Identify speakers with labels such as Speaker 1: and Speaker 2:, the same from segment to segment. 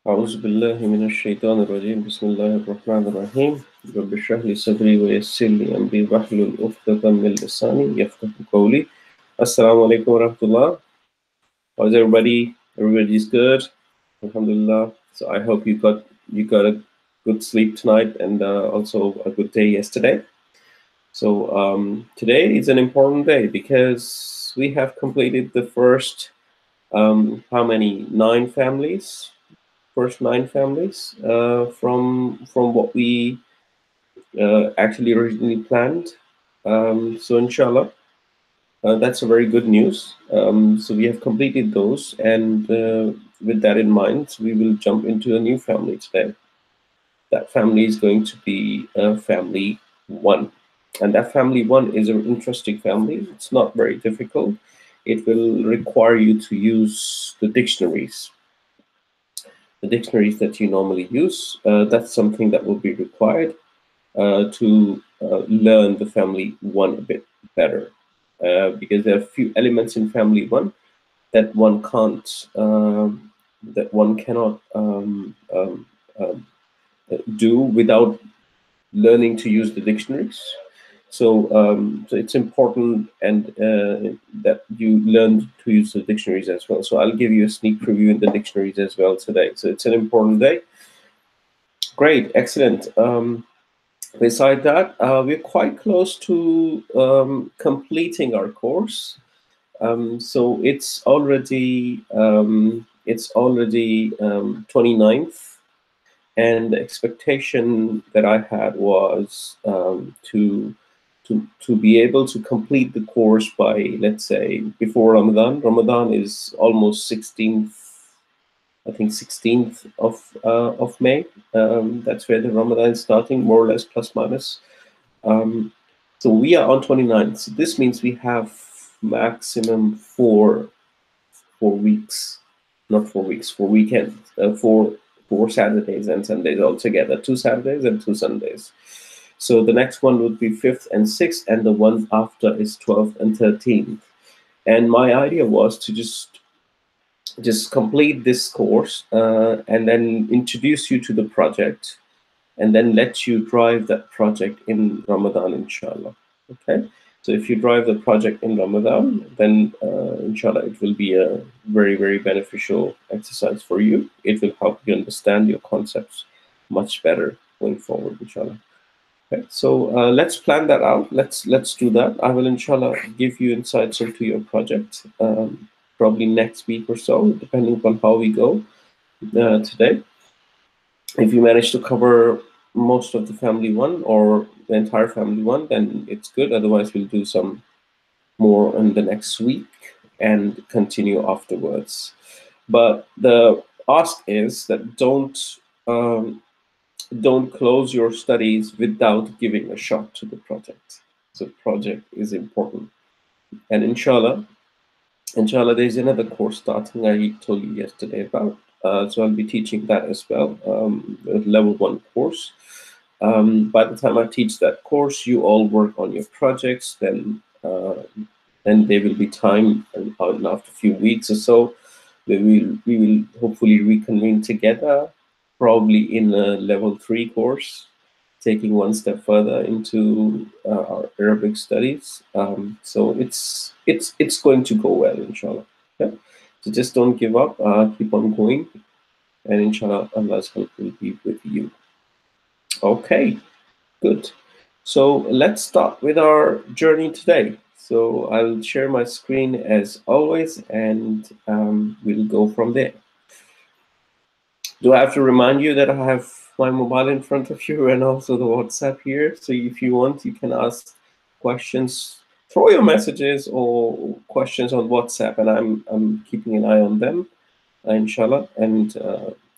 Speaker 1: أعوذ بالله من الشيطان الرجيم بسم الله الرحمن الرحيم رب اشرح لي صدري ويسر لي أمري واحلل عقدة من لساني يفقهوا قولي. Assalamu alaikum wa rahmatullah. How's everybody? Everybody's good. Alhamdulillah. So I hope you got a good sleep tonight and also a good day yesterday. So today is an important day because we have completed the first how many 9 families, first 9 families from what we actually originally planned. So inshallah, that's a very good news. So we have completed those, and with that in mind, we will jump into a new family today. That family is going to be family 1. And that family 1 is an interesting family. It's not very difficult. It will require you to use the dictionaries that you normally use. That's something that will be required to learn the family 1 a bit better. Because there are a few elements in family 1 that one can't, that one cannot do without learning to use the dictionaries. So it's important and that you learn to use the dictionaries as well. So I'll give you a sneak preview in the dictionaries as well today. So it's an important day. Great, excellent. Beside that, we're quite close to completing our course. So it's already 29th. And the expectation that I had was to be able to complete the course by, let's say, before Ramadan. Ramadan is almost 16th, I think 16th of May. That's where the Ramadan is starting, more or less, plus minus. So we are on 29th. So this means we have maximum 4 weeks, not 4 weeks, 4 weekends, 4 Saturdays and Sundays altogether, 2 Saturdays and 2 Sundays. So the next one would be 5th and 6th, and the one after is 12th and 13th. And my idea was to just complete this course and then introduce you to the project, and then let you drive that project in Ramadan, inshallah. Okay. So if you drive the project in Ramadan, then inshallah, it will be a very, very beneficial exercise for you. It will help you understand your concepts much better going forward, inshallah. Okay. So let's plan that out. Let's do that. I will, inshallah, give you insights into your project probably next week or so, depending upon how we go today. If you manage to cover most of the family 1 or the entire family 1, then it's good. Otherwise, we'll do some more in the next week and continue afterwards. But the ask is that don't close your studies without giving a shot to the project. So project is important. And inshallah, there's another course starting I told you yesterday about. So I'll be teaching that as well, a level 1 course. By the time I teach that course, you all work on your projects. Then there will be time, and after a few weeks or so, we will hopefully reconvene together, probably in a level 3 course, taking one step further into our Arabic studies. So it's going to go well, inshallah. Okay? So just don't give up. Keep on going, and inshallah, Allah's help will be with you. Okay, good. So let's start with our journey today. So I'll share my screen as always, and we'll go from there. Do I have to remind you that I have my mobile in front of you and also the WhatsApp here? So if you want, you can ask questions, throw your messages or questions on WhatsApp, and I'm keeping an eye on them, inshallah, and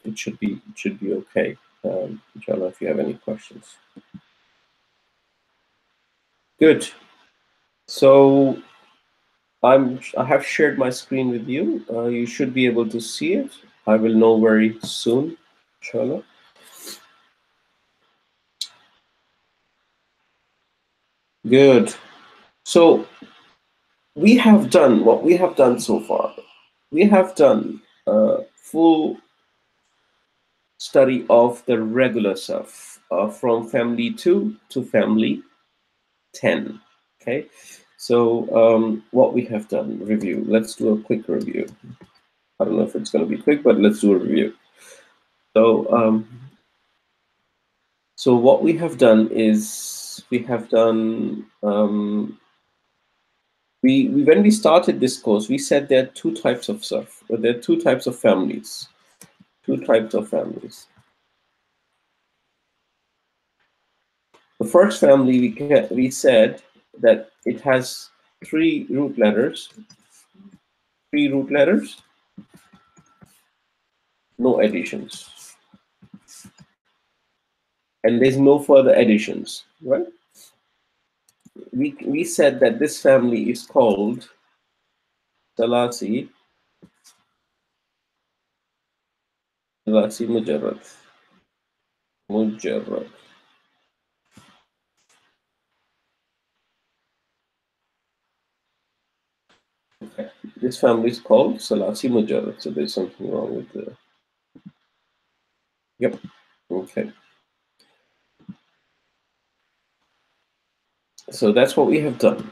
Speaker 1: it should be okay, inshallah, if you have any questions. Good. So I have shared my screen with you. You should be able to see it. I will know very soon, inshallah. Good. So we have done what we have done so far. We have done a full study of the regular surf from family 2 to family 10. Okay, so what we have done, review. Let's do a quick review. I don't know if it's going to be quick, but let's do a review. So what we have done is we have done when we started this course, we said there are two types of surf. There are two types of families. Two types of families. The first family, we said that it has three root letters, no additions, and there's no further additions, right? We said that this family is called Salasi Mujarrad. Okay. This family is called Salasi Mujarrad. So there's something wrong with the. Yep. Okay. So that's what we have done.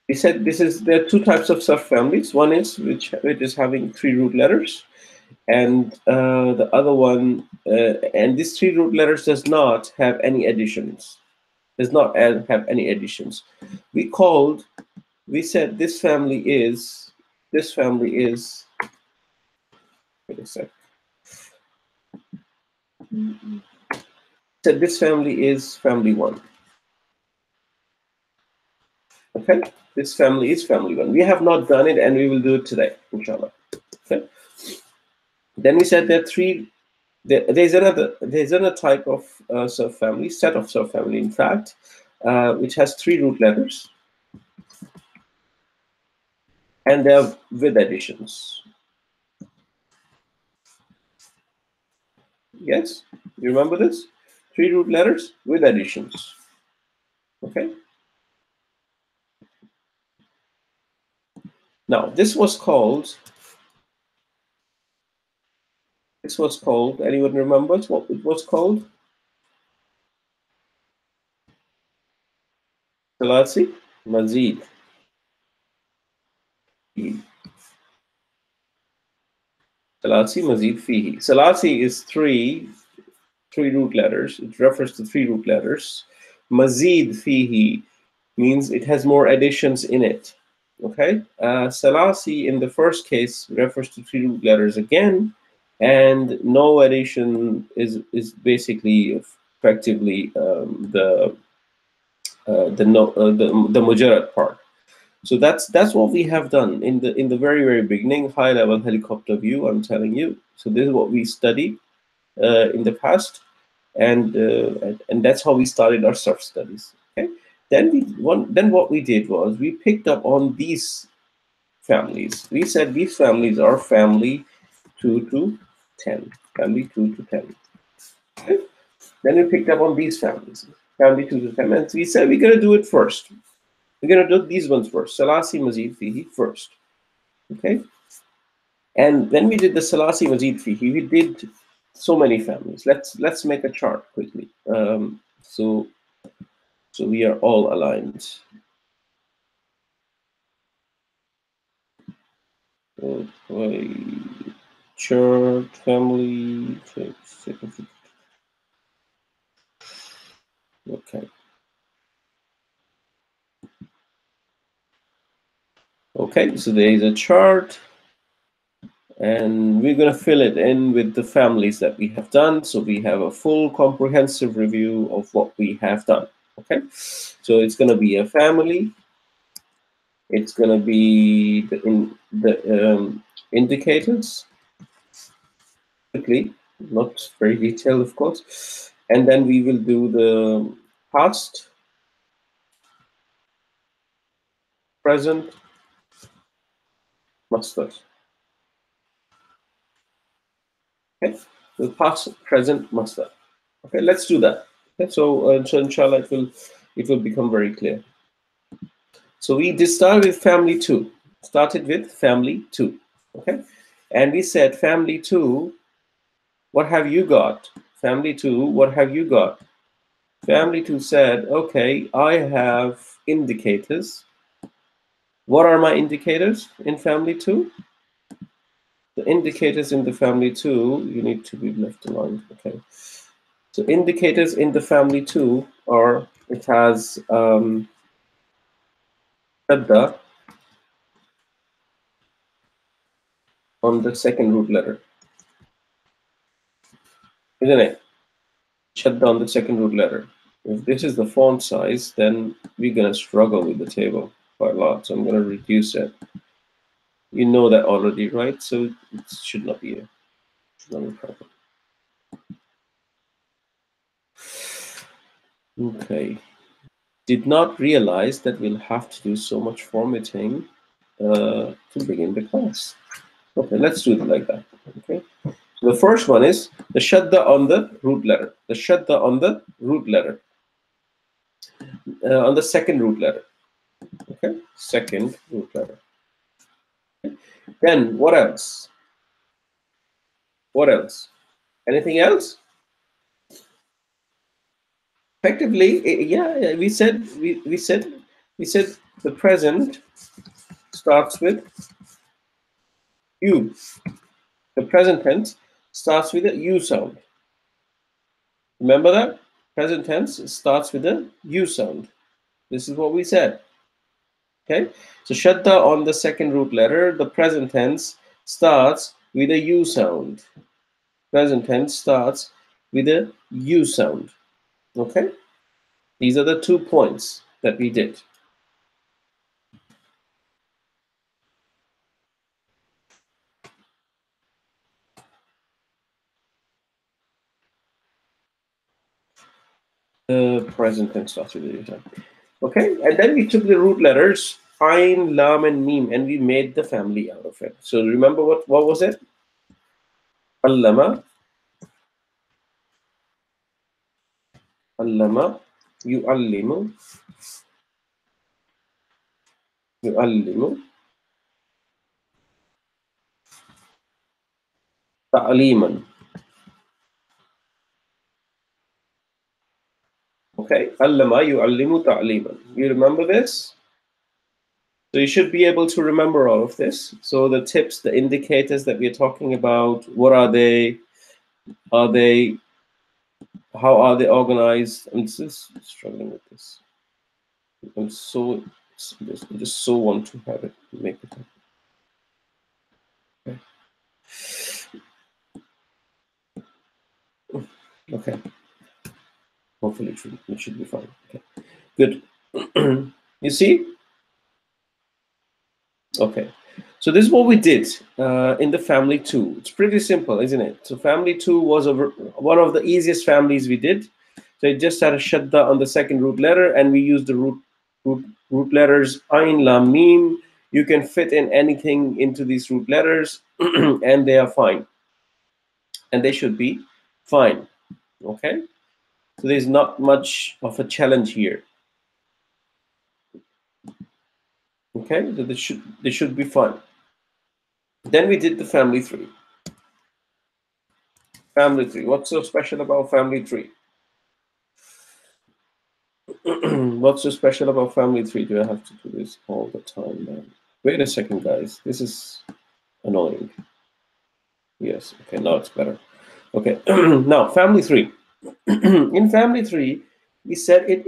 Speaker 1: We said there are two types of subfamilies. One is which is having three root letters, and the other one, and these three root letters does not have any additions. Does not have any additions. We said this family is. Wait a sec. Said this family is family 1. Okay, this family is family 1. We have not done it, and we will do it today, inshallah. Okay. Then we said there are three. There's another type of subfamily, set of subfamily, in fact, which has three root letters, and they're with additions. Yes, you remember this? Three root letters with additions. Okay. Now this was called. Anyone remembers what it was called? Salasi Mazid. Salasi Mazid Fihi. Salasi is three root letters. It refers to three root letters. Mazid Fihi means it has more additions in it. Okay. Salasi in the first case refers to three root letters again, and no addition is basically effectively the mujarrad part. So that's what we have done in the very beginning, high level helicopter view. I'm telling you. So this is what we studied in the past, and that's how we started our surf studies. Okay. Then what we did was we picked up on these families. We said these families are family 2 to 10. Family 2 to 10. Okay. Then we picked up on these families, family 2 to 10, and we said we're gonna do it first. We're gonna do these ones first. Salasi Mazid Fihi first. Okay. And when we did the Salasi Mazid Fihi, we did so many families. Let's make a chart quickly. So we are all aligned. Okay. Chart family. Okay. Okay, so there is a chart, and we're going to fill it in with the families that we have done. So we have a full comprehensive review of what we have done. Okay, so it's going to be a family. It's going to be the indicators, quickly, not very detailed, of course. And then we will do the past, present, masdar. Okay, the past, present, masdar. Okay, let's do that. Okay, so inshallah it will become very clear. So we just started with family 2. Okay, and we said family 2 What have you got? Family 2, what have you got? Family 2 said, okay, I have indicators. What are my indicators in family 2? The indicators in the family 2, you need to be left aligned. Okay. So indicators in the family 2 are, it has shadda on the second root letter, isn't it? Shadda on the second root letter. If this is the font size, then we're going to struggle with the table quite a lot. So I'm going to reduce it. You know that already, right? So it should not be a problem. Okay. Did not realize that we'll have to do so much formatting to begin the class. Okay, let's do it like that. Okay. So the first one is the shadda on the root letter. The shadda on the root letter. On the second root letter. Okay, second root letter. Okay. Then what else? What else? Anything else? Effectively, yeah, we said the present starts with you. The present tense starts with a U sound. Remember that? Present tense starts with a U sound. This is what we said. Okay? So shadda on the second root letter, the present tense starts with a U sound. Present tense starts with a U sound. Okay? These are the 2 points that we did. The present tense starts with a U sound. Okay, and then we took the root letters Ain, Lam, and Mim, and we made the family out of it. So remember what was it? Allama, Allama, yu'allimu, yu'allimu, ta'liman. Okay, Allama, yu'allimu, ta'liman. You remember this? So you should be able to remember all of this. So the tips, the indicators that we're talking about, what are they? Are they? How are they organized? I'm just struggling with this. I just so want to have it, make it. Okay. Okay. Hopefully it should be fine. Okay. Good. You see? Okay. So this is what we did in the family 2. It's pretty simple, isn't it? So family 2 was one of the easiest families we did. So it just had a shadda on the second root letter, and we used the root letters Ain, Lam, Mim. You can fit in anything into these root letters, and they are fine. And they should be fine. Okay? So there's not much of a challenge here. Okay? So they should be fine. Then we did the family 3. Family 3. What's so special about family 3? What's so special about family 3? Do I have to do this all the time, man? Wait a second, guys. This is annoying. Yes. Okay, now it's better. Okay. Now, family 3. In family 3, we said it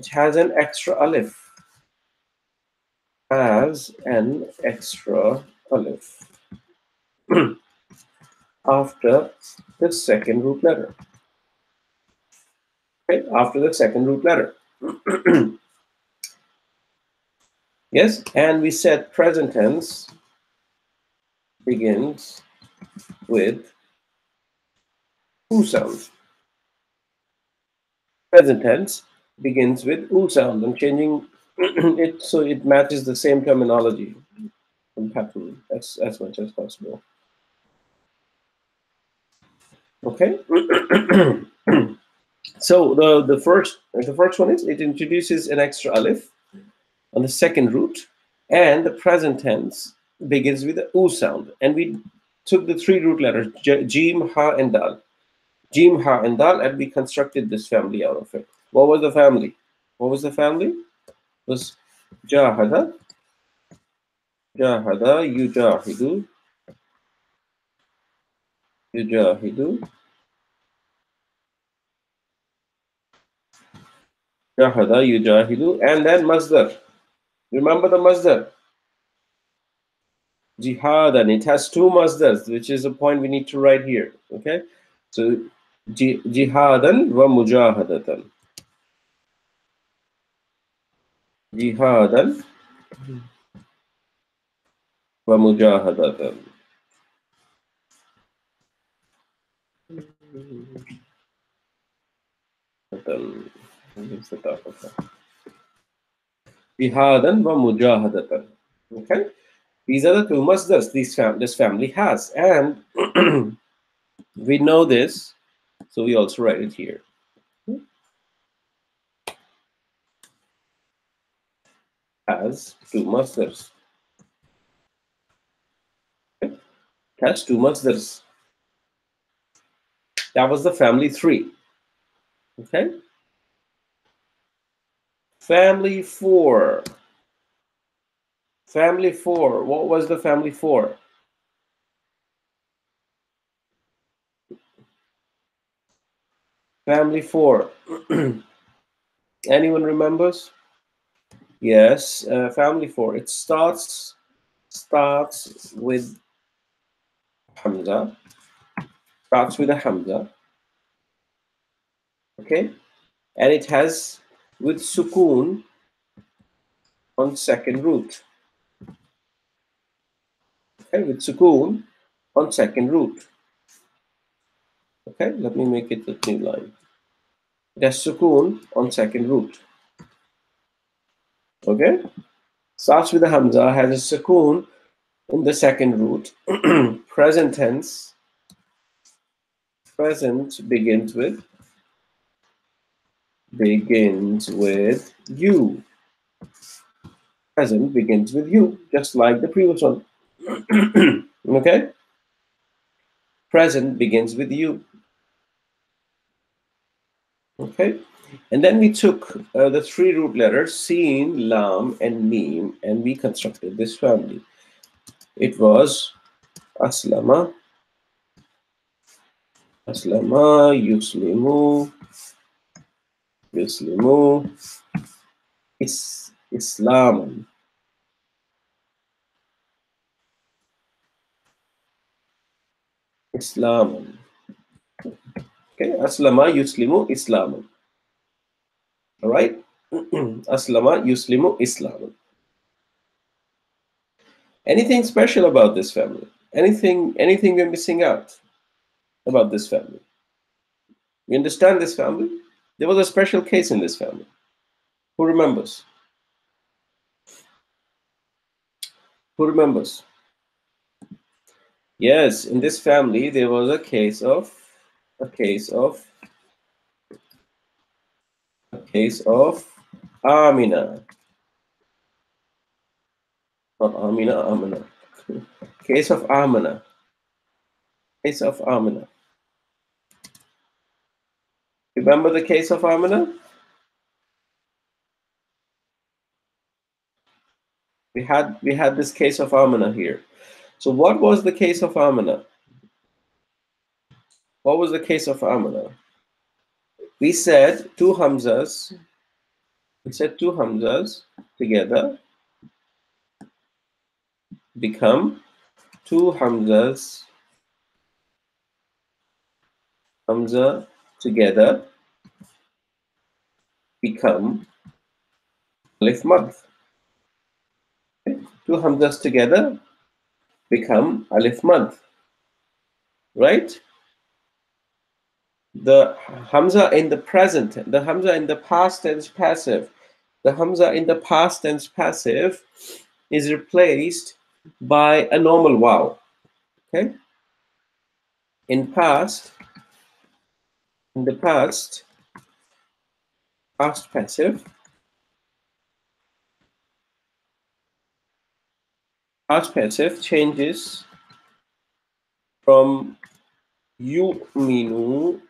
Speaker 1: has an extra alif. Has an extra alif after the second root letter. Okay, after the second root letter. Yes, and we said present tense begins with U sound. Present tense begins with U sound. I'm changing it so it matches the same terminology and pattern as much as possible. Okay. So the first one is it introduces an extra alif on the second root, and the present tense begins with the U sound. And we took the three root letters, Jim, Ha, and Dal. Jim, Ha, and Dal, and we constructed this family out of it. What was the family? What was the family? It was Jahada, Jahada, Yujahidu, Yujahidu, Jahada, Yujahidu, and then Masdar. Remember the Masdar? Jihadan. It has two Masdars, which is a point we need to write here. Okay? So, Jihadan wa Mujahadatan. Jihadan wa Mujahadatan. Jihadan wa Mujahadatan. Okay? These are the two masdars this family has. And we know this, so we also write it here. Has two masdars. Okay? Has two masdars. That was the family 3. Okay? Family 4. Family 4. What was the family 4? Family 4. Anyone remembers? Yes, family 4. It starts with Hamza. Starts with a Hamza. Okay? And it has with Sukoon on second root. Okay, with Sukoon on second root. Okay, let me make it a new line. It has Sukoon on second root. Okay? Starts with a Hamza, has a Sukoon in the second root. Present tense. Present begins with you. Present begins with you, just like the previous one. Okay? Present begins with you. Okay? And then we took the three root letters, Sin, Lam, and Mim, and we constructed this family. It was Aslama, Yuslimu, Islaman. Islaman. Okay, Aslama, Yuslimu, Islaman. All right? Aslama, Yuslimu, Islaman. Anything special about this family? Anything we're missing out about this family? You understand this family? There was a special case in this family. Who remembers? Who remembers? Yes, in this family there was a case of Amina. Not Amina, Amina. Case of Amina. Case of Amina. Remember the case of Amina? We had this case of Amina here. So what was the case of Amina? What was the case of Amina? We said two Hamzas. We said two Hamzas together become two Hamzas. Hamza together become Alif Mad. Okay? Two Hamzas together become Alif Mad. Right? The Hamza in the present, the Hamza in the past tense passive, the Hamza in the past tense passive is replaced by a normal Waw. Okay? In the past passive, past passive changes from yu'minu,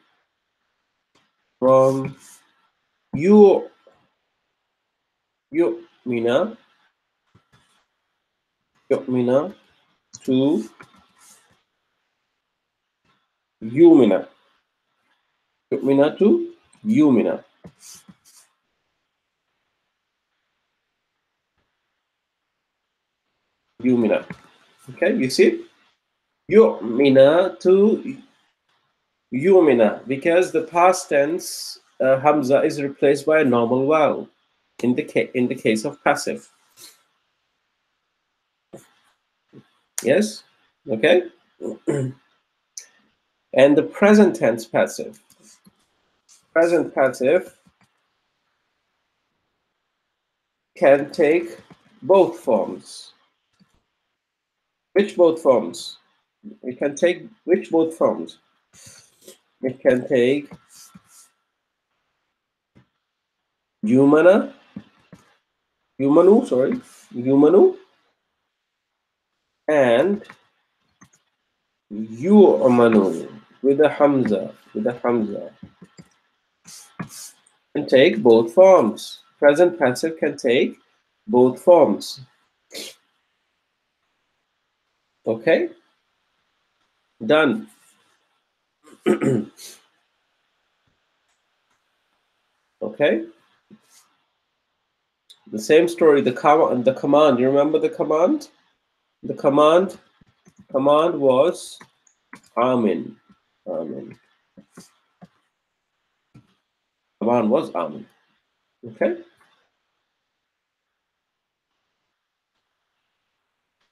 Speaker 1: from yu'mina to yumina. Yu'mina to yumina. Yumina. Okay, you see? Yu'mina to yumina, because the past tense hamza is replaced by a normal vowel in the case of passive. Yes? Okay? And the present tense passive. Present passive can take both forms. Which both forms? It can take which both forms? It can take yumanu, yumanu, and yu'manu with a hamza, Can take both forms. Present passive can take both forms. Okay? Done. Okay? The same story, the command. You remember the command? The command was Amin. Amin. Command was Amin. Okay?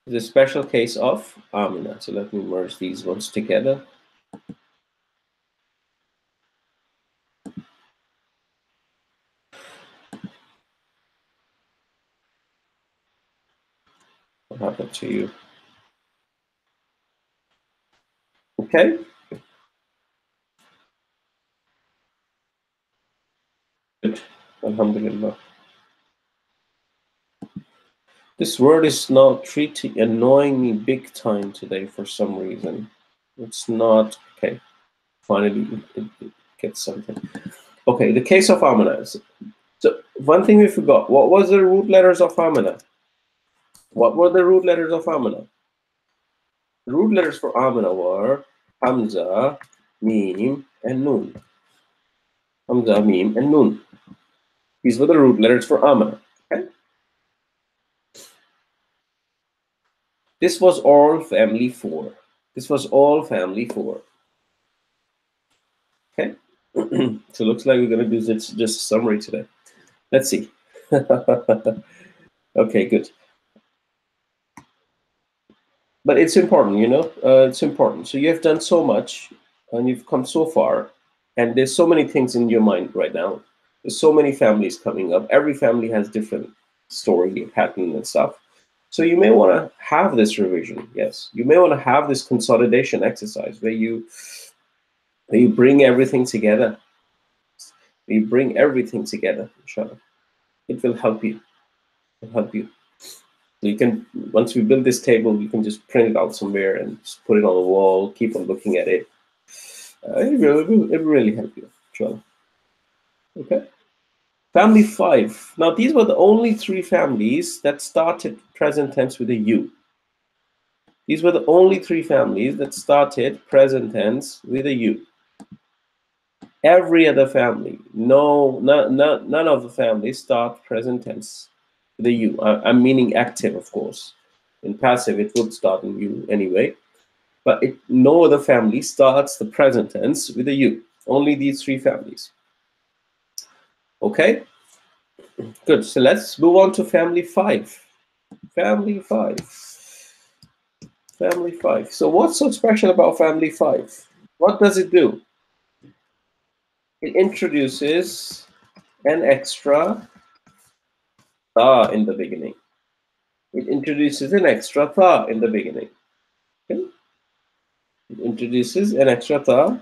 Speaker 1: The special case of Amina. So let me merge these ones together. What happened to you? Okay? Good. Alhamdulillah. This word is now annoying me big time today for some reason. It's not okay. Finally, it gets something. Okay, the case of Amina. So one thing we forgot. What was the root letters of Amina? What were the root letters of Amina? The root letters for Amina were Hamza, Mim, and Nun. Hamza, Mim, and Nun. These were the root letters for Amina. Okay? This was all family 4. This was all family 4. Okay? So it looks like we're going to do just a summary today. Let's see. Okay, good. But it's important, you know, it's important. So you have done so much and you've come so far, and there's so many things in your mind right now. There's so many families coming up. Every family has different story, pattern, and stuff. So you may want to have this revision. Yes, you may want to have this consolidation exercise where you bring everything together. You bring everything together, inshallah. It will help you. It'll help you. You can, once we build this table, you can just print it out somewhere and just put it on the wall, keep on looking at it. It will really help you, inshallah. Okay. Family 5. Now, these were the only 3 families that started present tense with a U. These were the only 3 families that started present tense with a U. Every other family, none of the families start present tense with a U. I'm meaning active, of course. In passive, it would start in U anyway. But no other family starts the present tense with a U. Only these 3 families. Okay? Good. So let's move on to family 5. Family 5. Family 5. So what's so special about family 5? What does it do? It introduces an extra ta in the beginning. It introduces an extra ta in the beginning. Okay? It introduces an extra ta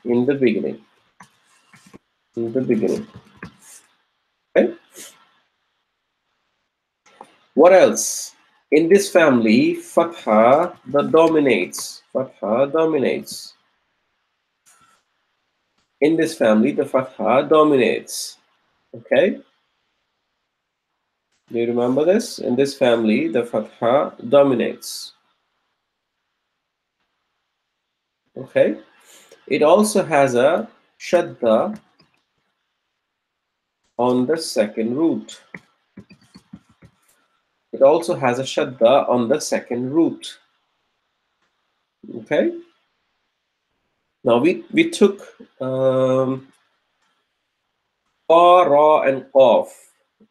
Speaker 1: in the beginning. In the beginning. Okay? What else? In this family, fatha dominates. Fatha dominates. In this family, the fatha dominates. Okay? Do you remember this? In this family, the fatha dominates. Okay? It also has a shadda on the second root. It also has a shadda on the second root. Okay? Now we took fa, ra, and qaf.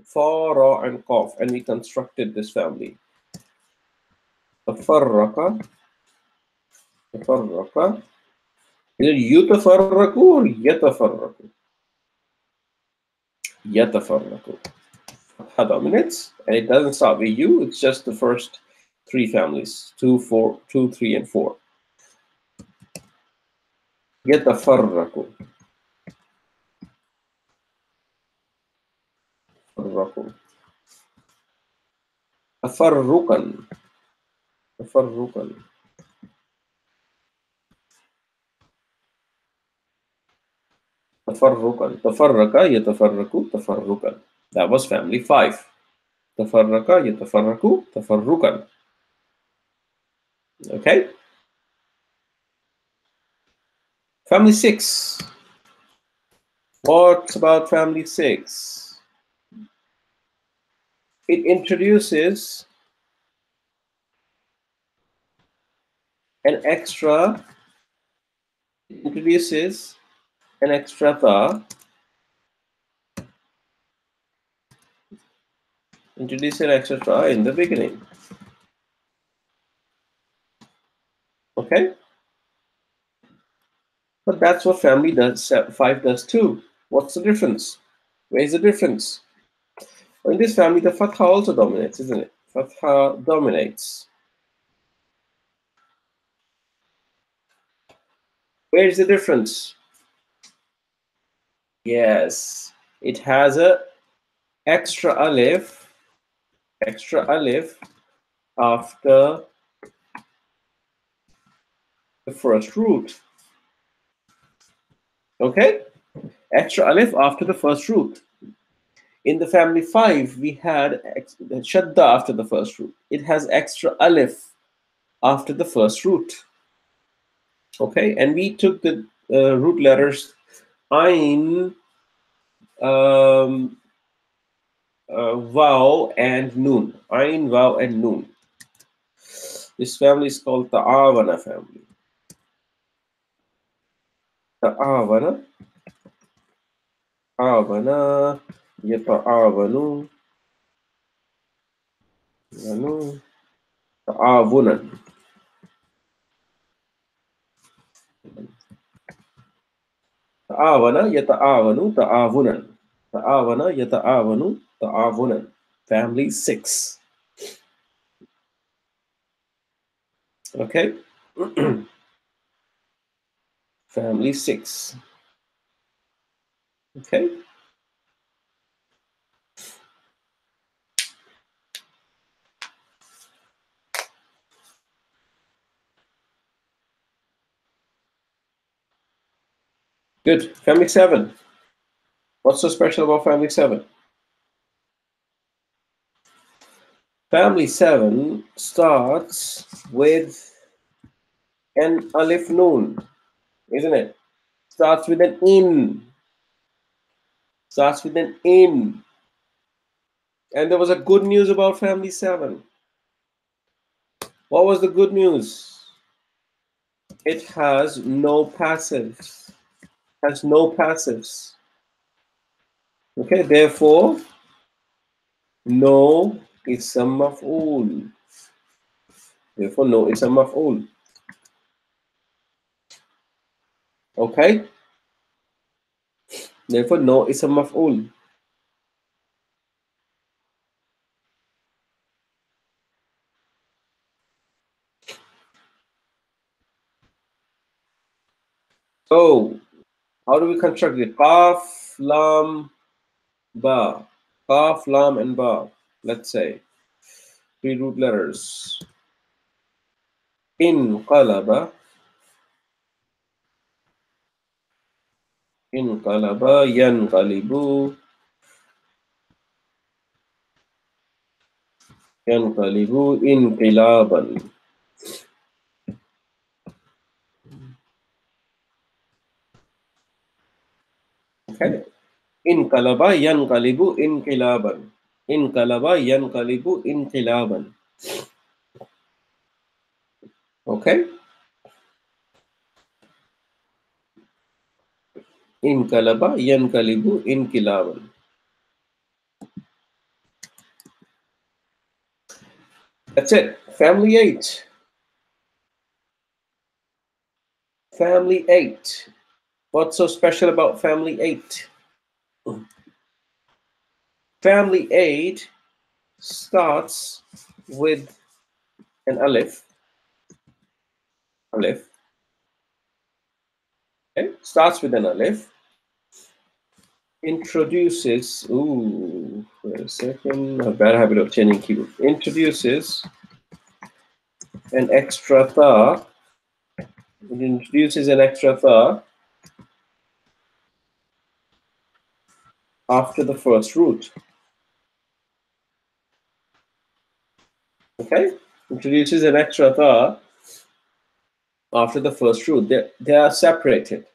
Speaker 1: Fa, ra, and qaf, and we constructed this family. Tafarraqa, tafarraqa. Is it yutafarraqu or yatafarraqu? Yatafarraqu. Fatha dominates, and it doesn't start with you. It's just the first three families: 2, 4, 2, 3, and 4. يتفرق فرقوا تفرقا تفرقا تفرقا تفرق يتفرق تفرقا. That was family 5. تفرق يتفرق تفرقا. Okay? Family 6. What about family 6? It introduces an extra tha. Introduce an extra tha in the beginning. Okay? But that's what family 5 does too. What's the difference? Where's the difference? Well, in this family, the fatha also dominates, isn't it? Fatha dominates. Where's the difference? Yes, it has a extra alif after the first root. Okay? Extra alif after the first root. In the family 5, we had shadda after the first root. It has extra alif after the first root. Okay, and we took the root letters ain, Vaw, and Nun. Ain, Vaw, and Nun. This family is called Ta'awana family. Ta'awana, Ta'awana, Yata'awanu, Yanu, Ta'awunan. Ta'awana, Yata'awanu, Ta'awunan. Ta'awana, Yata'awanu, Ta'awunan. Family 6. Okay? Family 6. Okay? Good. Family 7. What's so special about family 7? Family 7 starts with an alif noon, isn't it? Starts with an in. Starts with an in. And there was a good news about family 7. What was the good news? It has no passives. Has no passives. Okay, therefore, no ism maf'ul. Therefore, no ism maf'ul. Okay? Therefore, no ism maf'ul. So, how do we construct it? Qaf, lam, ba. Qaf, lam, and ba. Let's say. Three root letters. Inqalaba. Inqalaba. Yanqalibu. Yanqalibu. Inqilaban. Okay. Inqalaba yanqalibu inqilaban. Inqalaba yanqalibu inqilaban. Okay. Inqalaba yanqalibu inqilaban. That's it. Family 8. Family 8. What's so special about family 8? Family 8 starts with an alif. Alif. Okay. Starts with an alif. Introduces. Ooh, wait a second. A bad habit of changing keyboard. Introduces an extra tha. It introduces an extra tha after the first root. Okay. Introduces an extra tha after the first root. They are separated.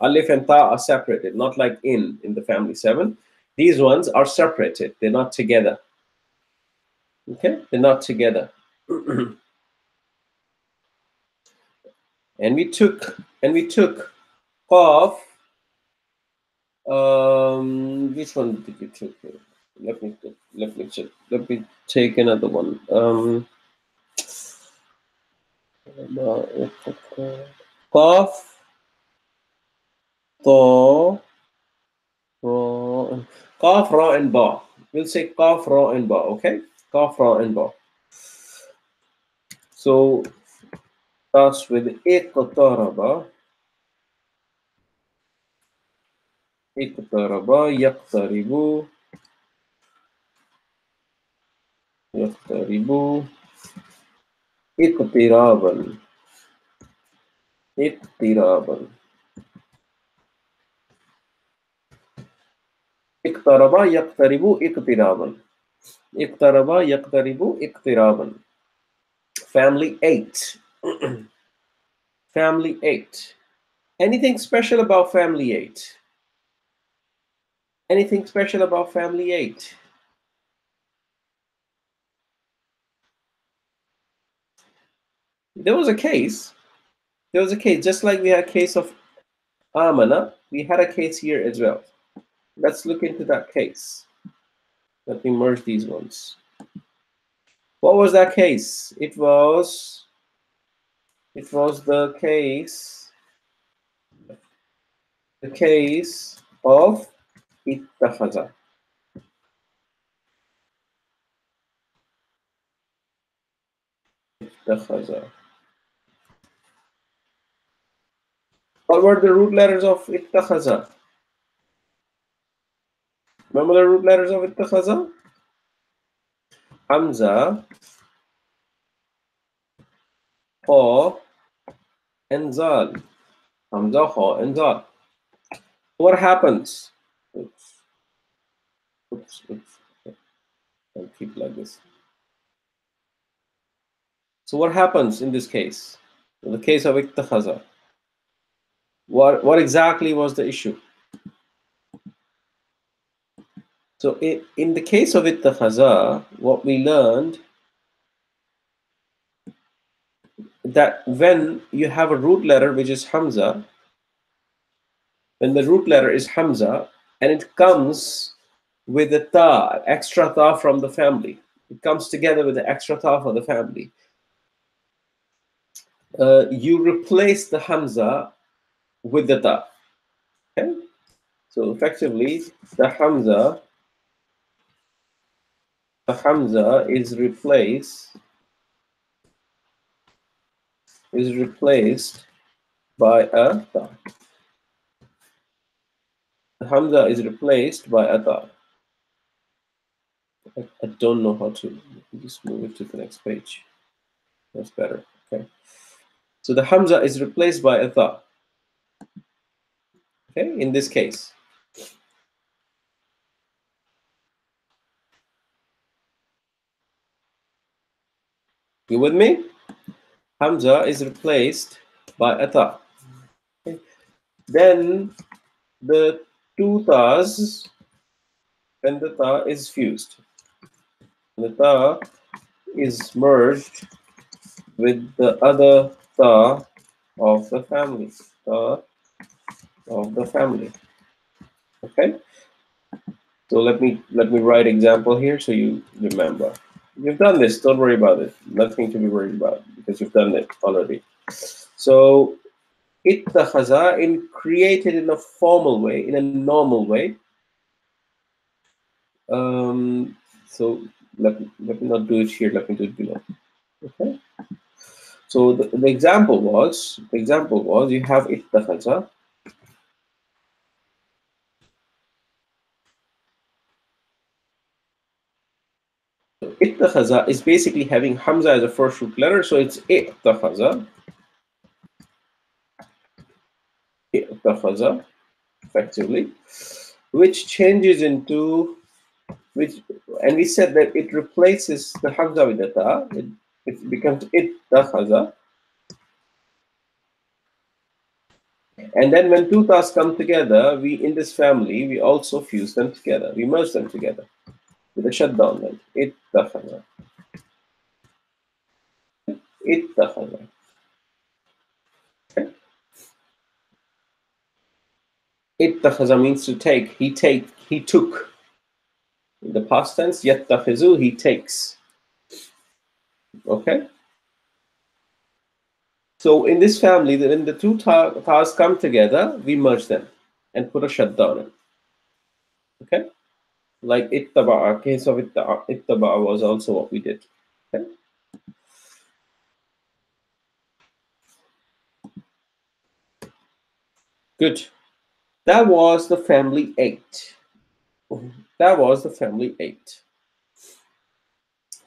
Speaker 1: Alif and ta are separated, not like in the family 7. These ones are separated. They're not together. Okay, they're not together. and we took qaf. Which one did you take? Let me check. Let me take another one. Qaf, ta, ra, qaf, ra, and ba. We'll say qaf, ra, and ba. Okay, qaf, ra, and ba. So starts with iqtaraba. Iqtaraba, yaqtaribu, yaqtaribu, iqtiraban, iqtiraban. Iqtaraba, yaqtaribu, iqtiraban. Iqtaraba, yaqtaribu, iqtiraban. Family 8. Family 8. Anything special about family 8? Anything special about family 8? There was a case. There was a case, just like we had a case of Amana, we had a case here as well. Let's look into that case. Let me merge these ones. What was that case? It was the case of ittakhadha. Ittakhadha. What were the root letters of ittakhadha? Remember the root letters of ittakhadha? Hamza, Ha, and Zal. Hamza, Ha, and Zal. What happens? Oops. I'll keep like this. So what happens in this case? In the case of ittakhadha, what exactly was the issue? So in the case of ittakhadha, what we learned that when you have a root letter which is Hamza, when the root letter is Hamza and it comes with a ta, extra ta from the family, it comes together with the extra ta for the family. You replace the Hamza with the ta. Okay? So effectively, the Hamza is replaced by a ta. The Hamza is replaced by a ta. I don't know how to. Just move it to the next page. That's better. Okay. So the hamza is replaced by a tha. Okay, in this case. You with me? Hamza is replaced by a tha. Okay. Then the two thas, when the tha is fused, the tha is merged with the other tha of the family. Tha of the family. Okay. So let me write example here so you remember. You've done this. Don't worry about it. Nothing to be worried about because you've done it already. So ittakhadha, in created in a formal way, in a normal way. So let me not do it here. Let me do it below. Okay. So the example was you have ittakhadha. Ittakhadha is basically having hamza as a first root letter, so it's ittakhadha. Ittakhadha, effectively, which changes into which, and we said that it replaces the hamza with the ta. It becomes ittakhadha. And then when two tas come together, we in this family we also fuse them together. We merge them together with a shutdown. Then ittakhadha. Ittakhadha. Okay. Ittakhadha means to take. He took. In the past tense, yattakhizu, he takes. Okay. So in this family, when the two tas come together, we merge them and put a shutdown in. Okay. Like ittaba'a, case of ittaba'a was also what we did. Okay. Good. That was the family 8. That was the family 8.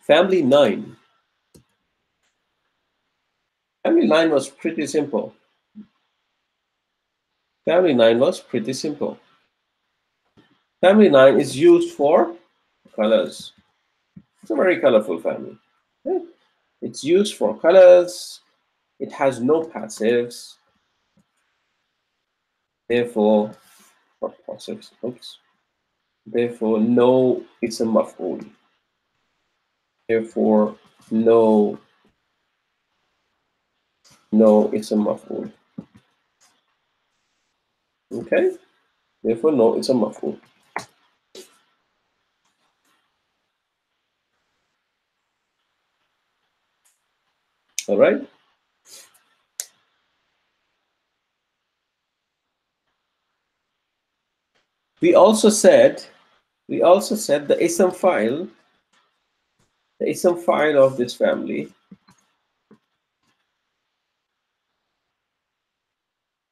Speaker 1: Family 9. Family 9 was pretty simple. Family 9 was pretty simple. Family 9 is used for colors. It's a very colorful family. Okay. It's used for colors. It has no passives. Therefore, not passives. Oops. Therefore, no, it's a maf'ul. Therefore, no, it's a maf'ul. Okay? Therefore, no, it's a maf'ul. All right? We also said the ism file of this family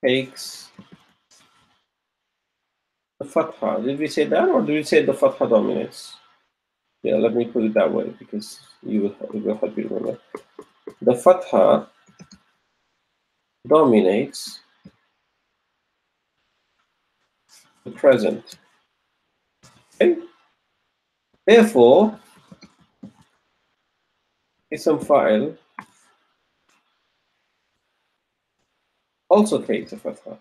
Speaker 1: takes the fatha. Did we say that, or did we say the fatha dominates? Yeah, let me put it that way because it will help you remember. The fatha dominates the present. Okay? Therefore, ism file also takes a fatha.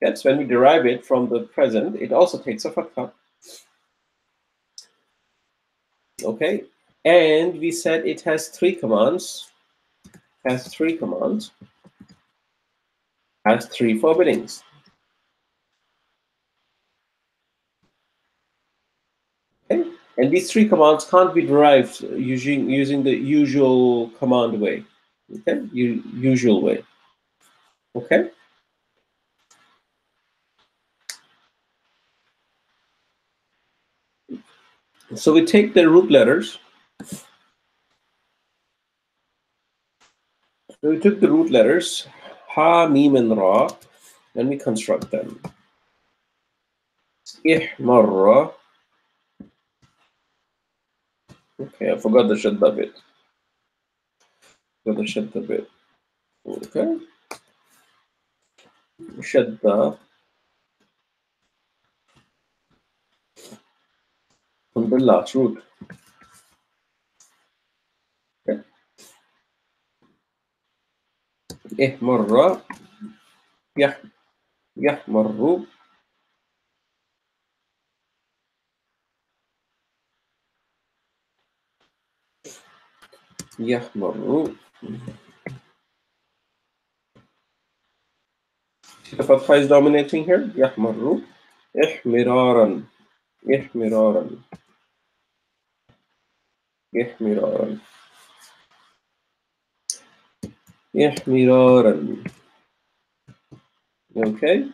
Speaker 1: That's when we derive it from the present, it also takes a fatha. Okay? And we said it has 3 commands. Has 3 commands. Has 3 forbiddings. Okay? And these 3 commands can't be derived using the usual command way. Okay? Usual way. Okay? So we take the root letters. So we took the root letters, ha, mim, and ra, and we construct them. ihmarra. Okay, I forgot the shadda bit. Forgot the shadda bit. Okay. Shadda. On the last root. Okay. Ihmarra. Yahmarru. Yahmarru. The fatha is dominating here. Yahmarru. Ihmiraran. Ihmiraran. Ihmiraran. Ihmiraran. Okay.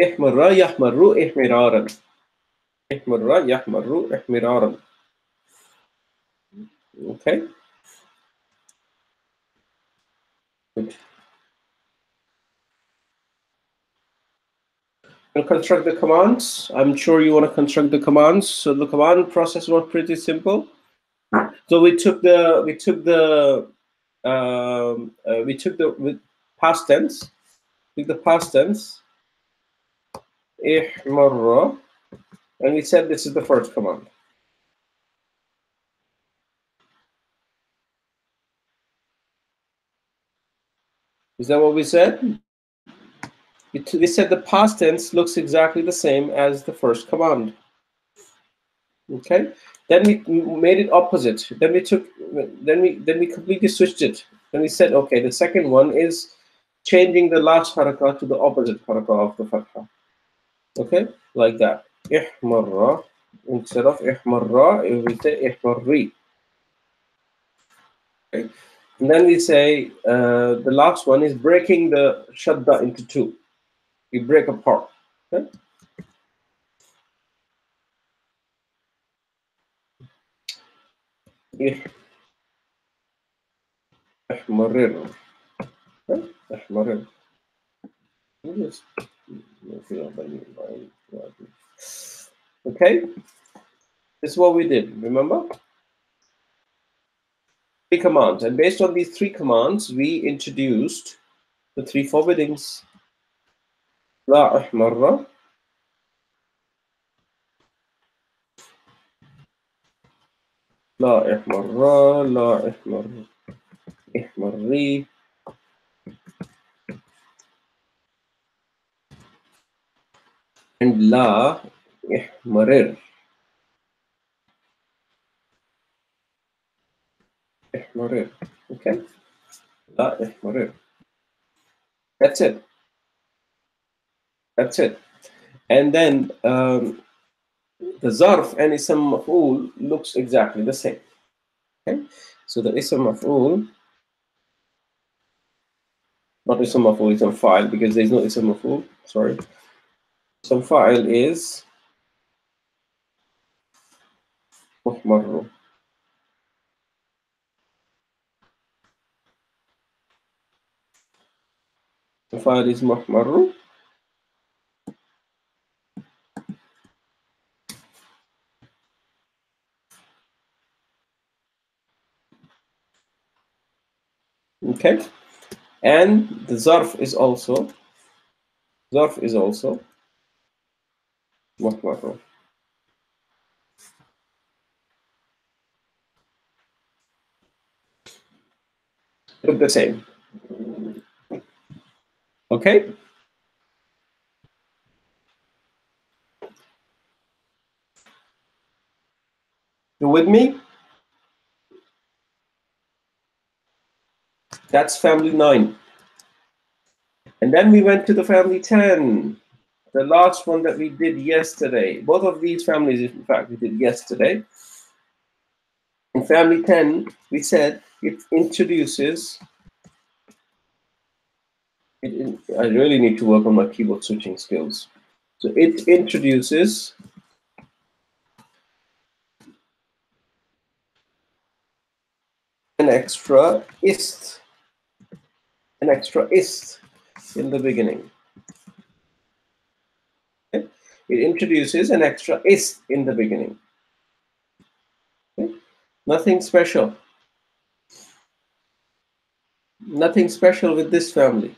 Speaker 1: Ihmarra, yahmarru, ihmiraran. Ihmarra, yahmarru, ihmiraran. Okay. Good. We'll construct the commands. I'm sure you want to construct the commands. So the command process was pretty simple. So we took the with past tense. With the past tense, ihmarra, and we said this is the first command. Is that what we said? We said the past tense looks exactly the same as the first command. Okay. Then we made it opposite. Then we completely switched it. Then we said, okay, the second one is changing the last harakah to the opposite harakah of the fatha. Okay, like that. Ihmarra. Instead of ihmarra, we say ihmarri. Okay. And then we say the last one is breaking the shadda into two. We break apart. Okay? Ihmarir. Okay? Ihmarir. Okay, this is what we did, remember? 3 commands, and based on these 3 commands, we introduced the 3 forbiddings. La ihmarra, la ihmarra, la ihmarra, ihmarri, and la ihmarir. Ihmarir. Okay? La ihmarir. That's it. That's it. And then the zarf and ism maf'ul looks exactly the same. Okay? So the ism maf'ul, not ism maf'ul, ism fa'il, because there's no ism maf'ul, sorry. Ism fa'il is muhmarru. Ism fa'il is muhmarru. Okay, and the zarf is also muhmarru. Look the same. Okay. You with me? That's family 9. And then we went to the family 10, the last one that we did yesterday. Both of these families, in fact, we did yesterday. In family 10, we said it introduces. I really need to work on my keyboard switching skills. So it introduces an extra ist in the beginning. Okay? It introduces an extra is in the beginning. Okay? Nothing special. Nothing special with this family.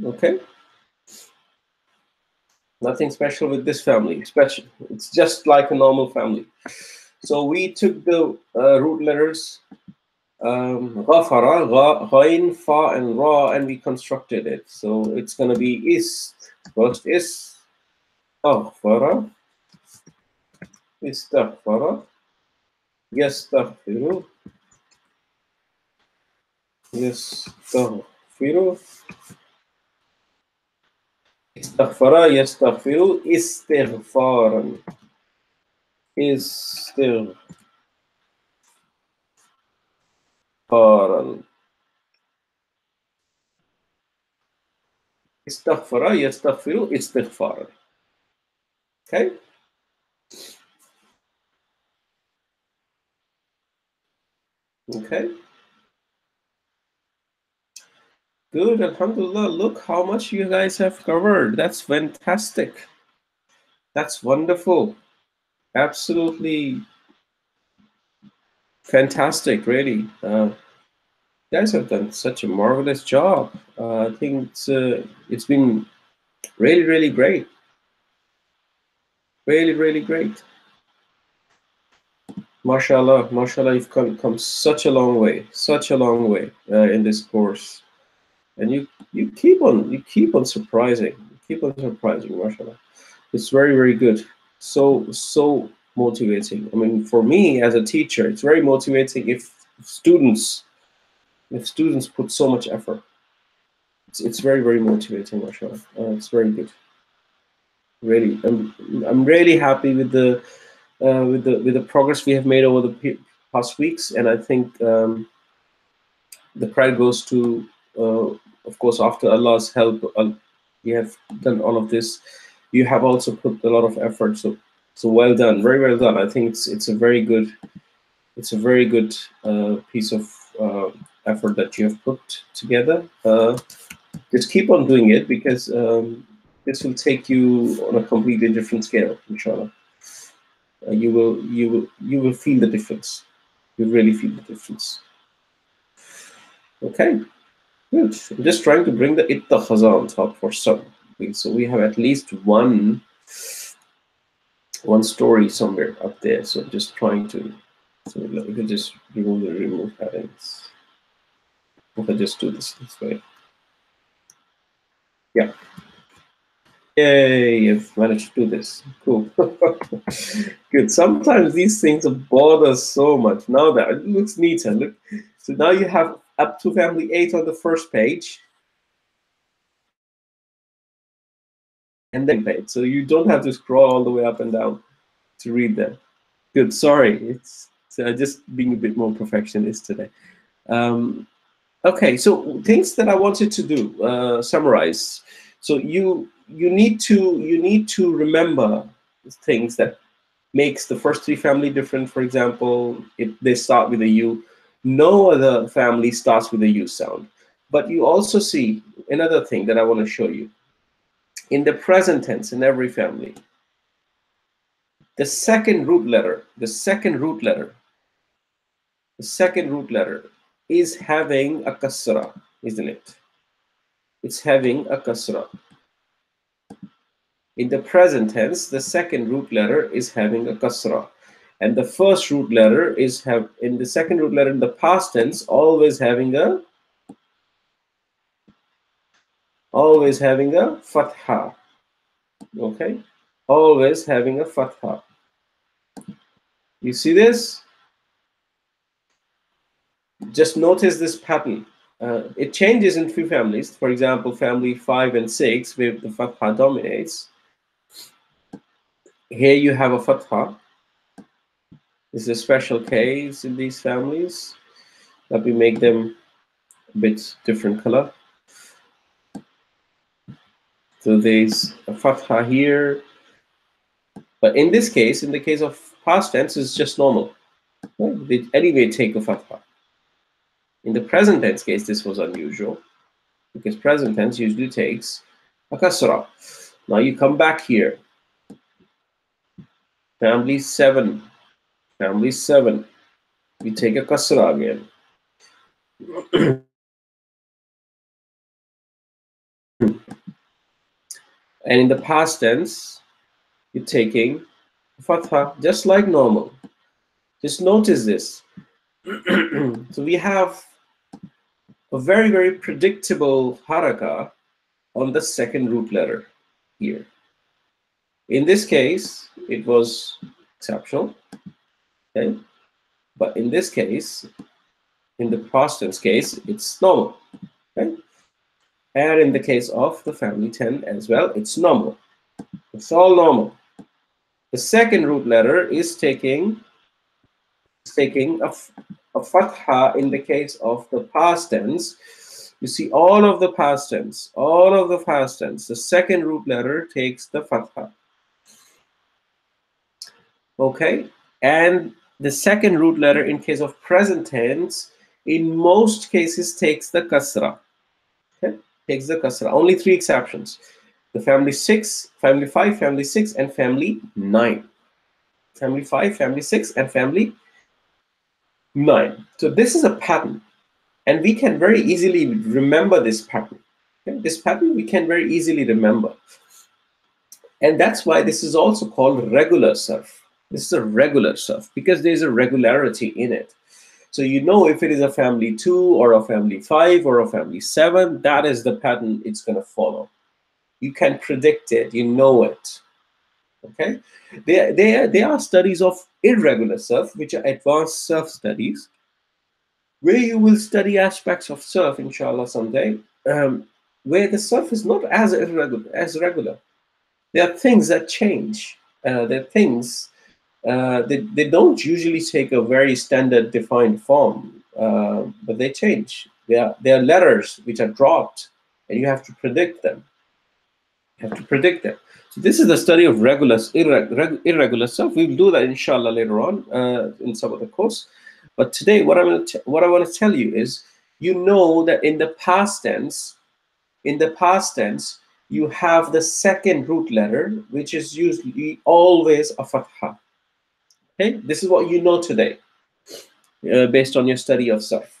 Speaker 1: Okay? Nothing special with this family. Special. It's just like a normal family. So we took the root letters غفر, غين, fa, and ra, and we constructed it. So it's going to be is. First is أغفر, استغفر, يستغفر, يستغفر, استغفر, يستغفر, استغفارا, استغفارا, استغفر, يستغفر, استغفارا. Okay? Okay? Good, alhamdulillah. Look how much you guys have covered. That's fantastic. That's wonderful. Absolutely fantastic, really. You guys have done such a marvelous job. I think it's been really, really great. Really, really great. MashaAllah, MashaAllah, you've come such a long way, in this course, and you keep on surprising, MashaAllah. It's very, very good. So motivating. I mean, for me as a teacher, it's very motivating if students put so much effort. It's very, very motivating, MashaAllah. It's very good. Really, I'm really happy with the progress we have made over the past weeks, and I think the credit goes to, of course, after Allah's help, we have done all of this. You have also put a lot of effort, so well done, very well done. I think it's a very good piece of effort that you have put together. Just keep on doing it, because this will take you on a completely different scale, inshallah. You will feel the difference. You really feel the difference. Okay, good. I'm just trying to bring the ittakhadha on top for some. So we have at least one story somewhere up there. So I'm just trying to. So we can just remove headings. If I just do this way. Yeah. Yay, I've managed to do this. Cool. Good. Sometimes these things bother so much. Now that it looks neater. Look. So now you have up to family 8 on the first page. And then page. So you don't have to scroll all the way up and down to read them. Good. Sorry. It's just being a bit more perfectionist today. Okay. So things that I wanted to do, summarize. So you need to remember things that makes the first 3 family different. For example, if they start with a U, no other family starts with a U sound. But you also see another thing that I want to show you. In the present tense, in every family, the second root letter is having a kasra, isn't it? It's having a kasra. In the present tense, the second root letter is having a kasra, and the first root letter is in the second root letter in the past tense always having a fatha. Okay, always having a fatha. You see this? Just notice this pattern. It changes in few families. For example, family 5 and 6, where the fatha dominates. Here you have a fatha. This is a special case in these families. Let me make them a bit different color. So there's a fatha here. But in this case, in the case of past tense, it's just normal. They anyway take a fatha. In the present tense case, this was unusual because present tense usually takes a kasra. Now you come back here. Family 7. Family 7. You take a kasra again. And in the past tense, you're taking fatha just like normal. Just notice this. So we have a very, very predictable haraka on the second root letter here. In this case, it was exceptional, okay? But in this case, in the past tense case, it's normal, okay? And in the case of the family 10 as well, it's normal. It's all normal. The second root letter is taking a fatha in the case of the past tense. You see all of the past tense, the second root letter takes the fatha. Okay, and the second root letter in case of present tense, in most cases takes the kasra. Okay, takes the kasra. Only 3 exceptions: the family 6, family 5, family 6, and family 9. Family 5, family 6, and family 9. So this is a pattern, and we can very easily remember this pattern. Okay? This pattern we can very easily remember, and that's why this is also called regular surf. This is a regular surf because there's a regularity in it. So you know if it is a family 2 or a family 5 or a family 7, that is the pattern it's going to follow. You can predict it, you know it. Okay, there are studies of irregular surf, which are advanced surf studies, where you will study aspects of surf, inshallah, someday, where the surf is not as regular. There are things that change. There are things they don't usually take a very standard defined form, but they change. There are letters which are dropped, and you have to predict them. So this is the study of irregular stuff. We'll do that inshallah later on in some of the course. But today, what I want to tell you is, you know that in the past tense, you have the second root letter, which is usually always a fatha. Okay, this is what you know today, based on your study of surf.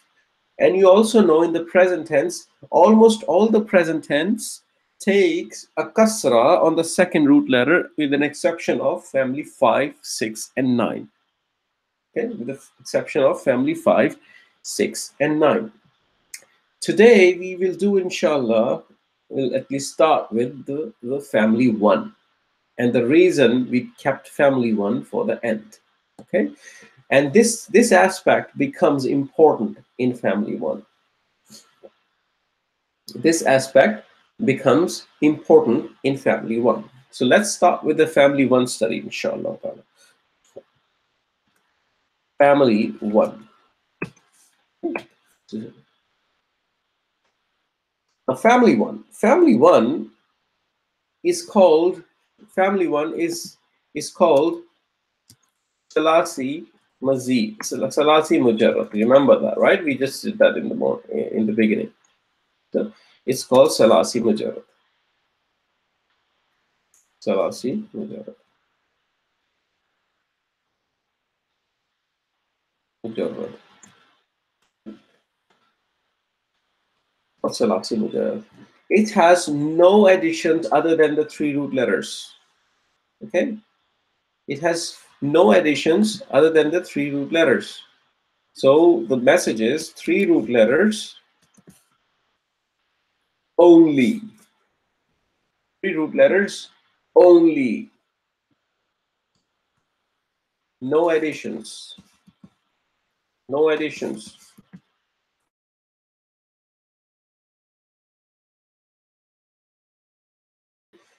Speaker 1: And you also know in the present tense, almost all the present tense takes a kasra on the second root letter, with an exception of family 5, 6, and 9. Okay, with the exception of family 5, 6, and 9. Today we will do, inshallah, we'll at least start with the family 1. And the reason we kept family 1 for the end. Okay, and this aspect becomes important in family 1. This aspect becomes important in family 1. So let's start with the family 1 study, inshallah. Family 1. A family 1. Family 1 is called called Salasi Mazid. Salasi Mujarrad. Remember that, right? We just did that in the beginning. So it's called Salasi Mujarrad. Salasi Mujarrad. Mujarrad. What's Salasi Mujarrad? It has no additions other than the 3 root letters. Okay? It has no additions other than the 3 root letters. So the message is 3 root letters only. 3 root letters only. No additions. No additions.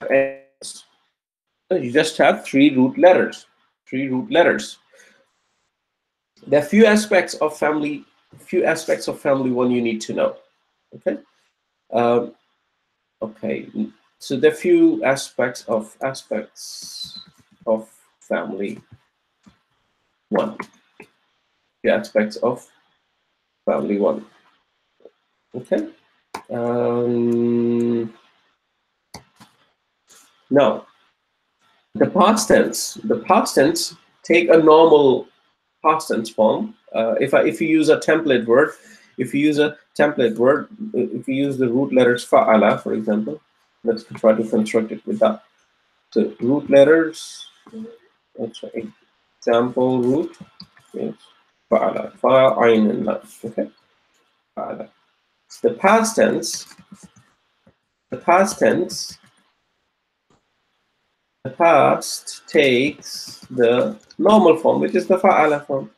Speaker 1: You just have 3 root letters. 3 root letters. There are few aspects of family 1 you need to know. Okay. Okay. So there are few aspects of family 1. Few aspects of family 1. Okay. Now, the past tense take a normal past tense form. If you use a template word, if you use the root letters fa'ala, for example, let's try to construct it with that. So root letters, that's right. Example root is fa'ala, fa'ain and lam. Okay, fa'ala. The past tense takes the normal form, which is the fa'ala form.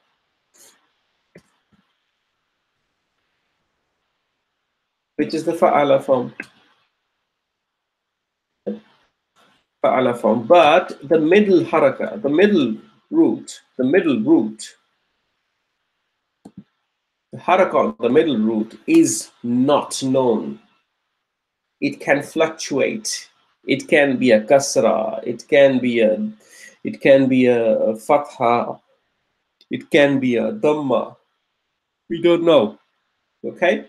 Speaker 1: Which is the fa'ala form. Fa'ala form. But the middle haraka, the middle root, the haraka, the middle root is not known. It can fluctuate. It can be a kasra. It can be a fatha. It can be a dhamma. We don't know. Okay?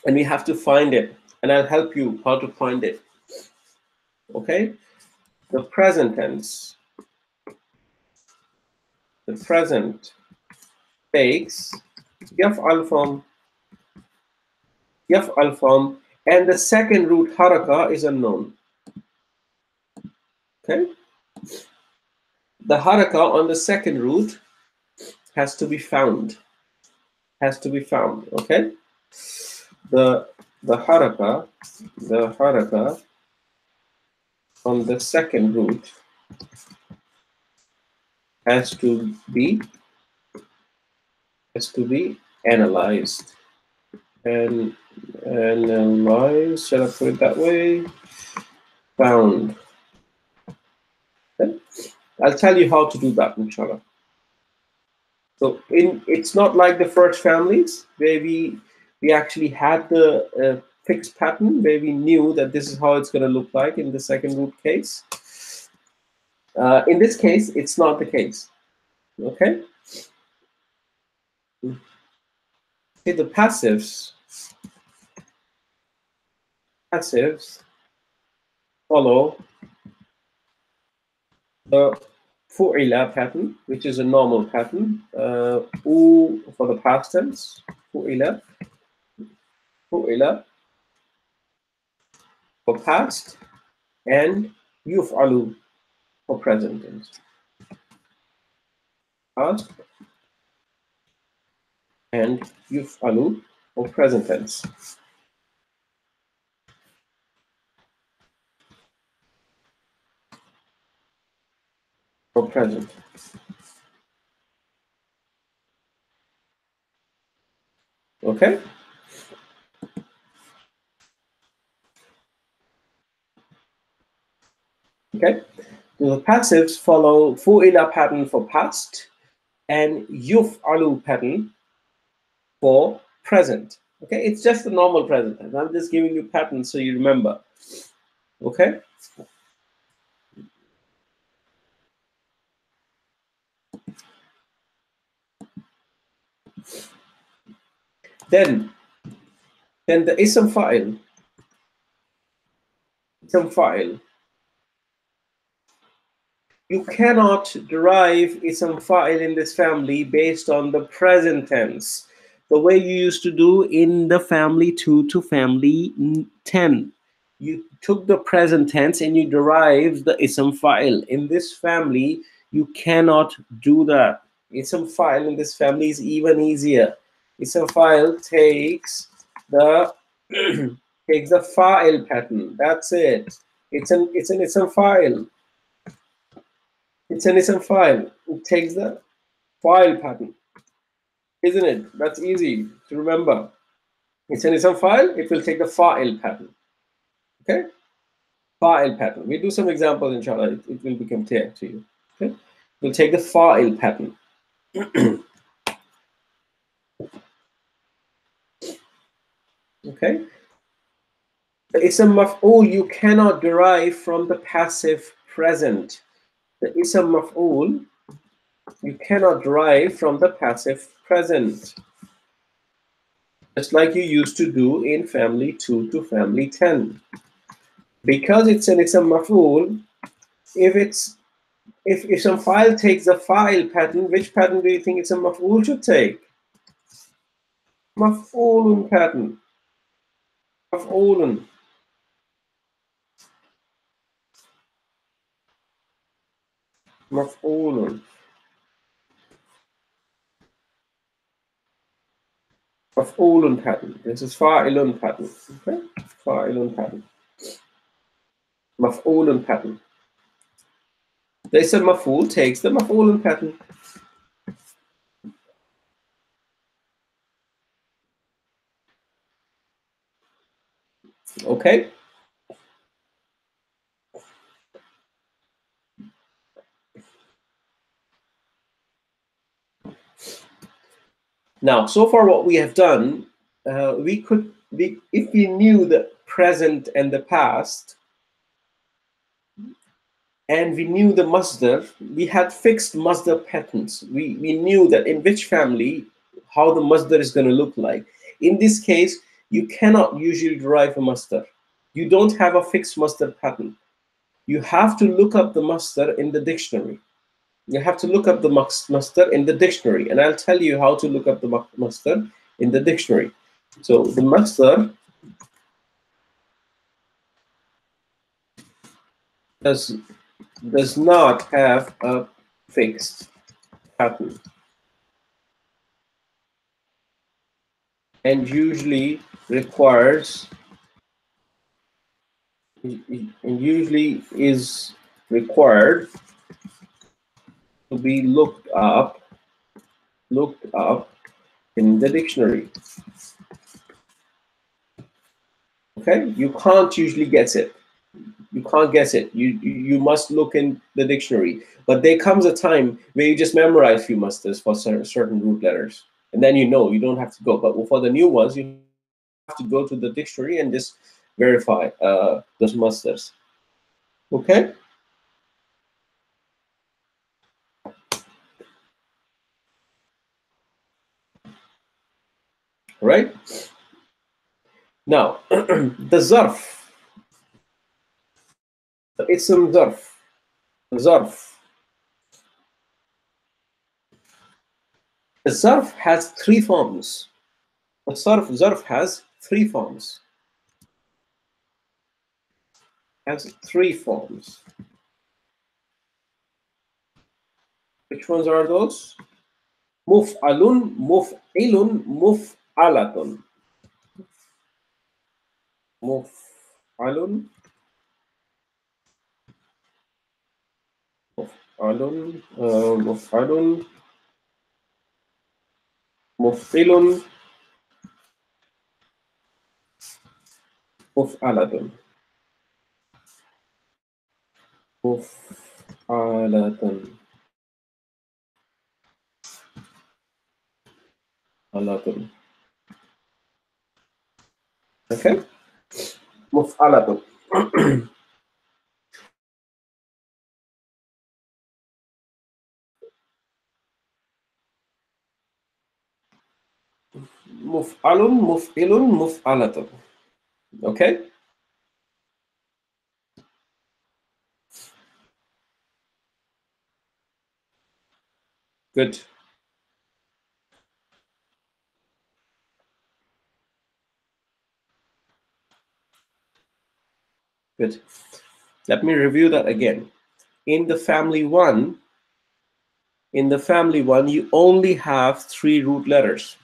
Speaker 1: And we have to find it. And I'll help you how to find it. Okay? The present tense. The present takes yaf'al form, and the second root haraka is unknown. Okay? The haraka on the second root has to be found. Okay? The haraka on the second root has to be analyzed. And analyzed, shall I put it that way? Found. Okay? I'll tell you how to do that, inshallah. So it's not like the first families where we actually had the fixed pattern where we knew that this is how it's going to look like in the second root case. In this case, it's not the case. Okay. Okay, the passives follow the fu'ila pattern, which is a normal pattern. U for the past tense, fu'ila for past, and yuf'alu for present tense. Past and yuf'alu for present tense. For present. Okay? Okay? So the passives follow fu'ila pattern for past and yuf'alu pattern for present. Okay? It's just the normal present tense. I'm just giving you patterns so you remember. Okay? Then the ism fa'il. You cannot derive ism fa'il in this family based on the present tense, the way you used to do in the family 2 to family 10. You took the present tense and you derived the ism fa'il. In this family, you cannot do that. Ism fa'il in this family is even easier. Ism fa'il takes the fa'il pattern. That's it. It's an ism fa'il. It's an ism fa'il. It takes the fa'il pattern, isn't it? That's easy to remember. It's an ism fa'il. It will take the fa'il pattern. Okay, fa'il pattern. We'll do some examples, inshallah. It will become clear to you. Okay, we'll take the fa'il pattern. Okay, the ism maf'ul you cannot derive from the passive present. The ism maf'ul you cannot derive from the passive present. just like you used to do in family 2 to family 10. Because it's a maf'ul, if some file takes the file pattern, which pattern do you think it's a maf'ul should take? Maf'ulun pattern. Maf'ulun. Maf'ulun. Maf'ulun pattern. This is fa'ilun pattern. Okay? Fa'ilun pattern. Maf'ulun pattern. They said maf'ul takes the maf'ulun pattern. Okay? Now, so far what we have done, if we knew the present and the past, and we knew the masdar, we had fixed masdar patterns. We knew that in which family, how the masdar is going to look like. In this case, you cannot usually derive a masdar. You don't have a fixed masdar pattern. You have to look up the masdar in the dictionary. You have to look up the masdar in the dictionary, and I'll tell you how to look up the masdar in the dictionary. So the masdar does not have a fixed pattern, and usually is required to be looked up in the dictionary. Okay, you can't usually guess it. You can't guess it. You must look in the dictionary. But there comes a time where you just memorize few masters for certain root letters, and then you don't have to go. But for the new ones, you have to go to the dictionary and just verify those masters. Okay. Right. Now, the zarf. It's some zarf. Zarf. The zarf has three forms. The zarf has three forms. Which ones are those? Muf'alun, muf'ilun, muf'alatun. Muf'alun, muf'alun, muf'alun, muf'ilun, muf'alatun. Muf'alatun. Alatun. Okay? Muf'alatun. Muf'alun, muf'ilun, muf'alatun. Okay? Good. Good. Let me review that again. In the family one, you only have three root letters.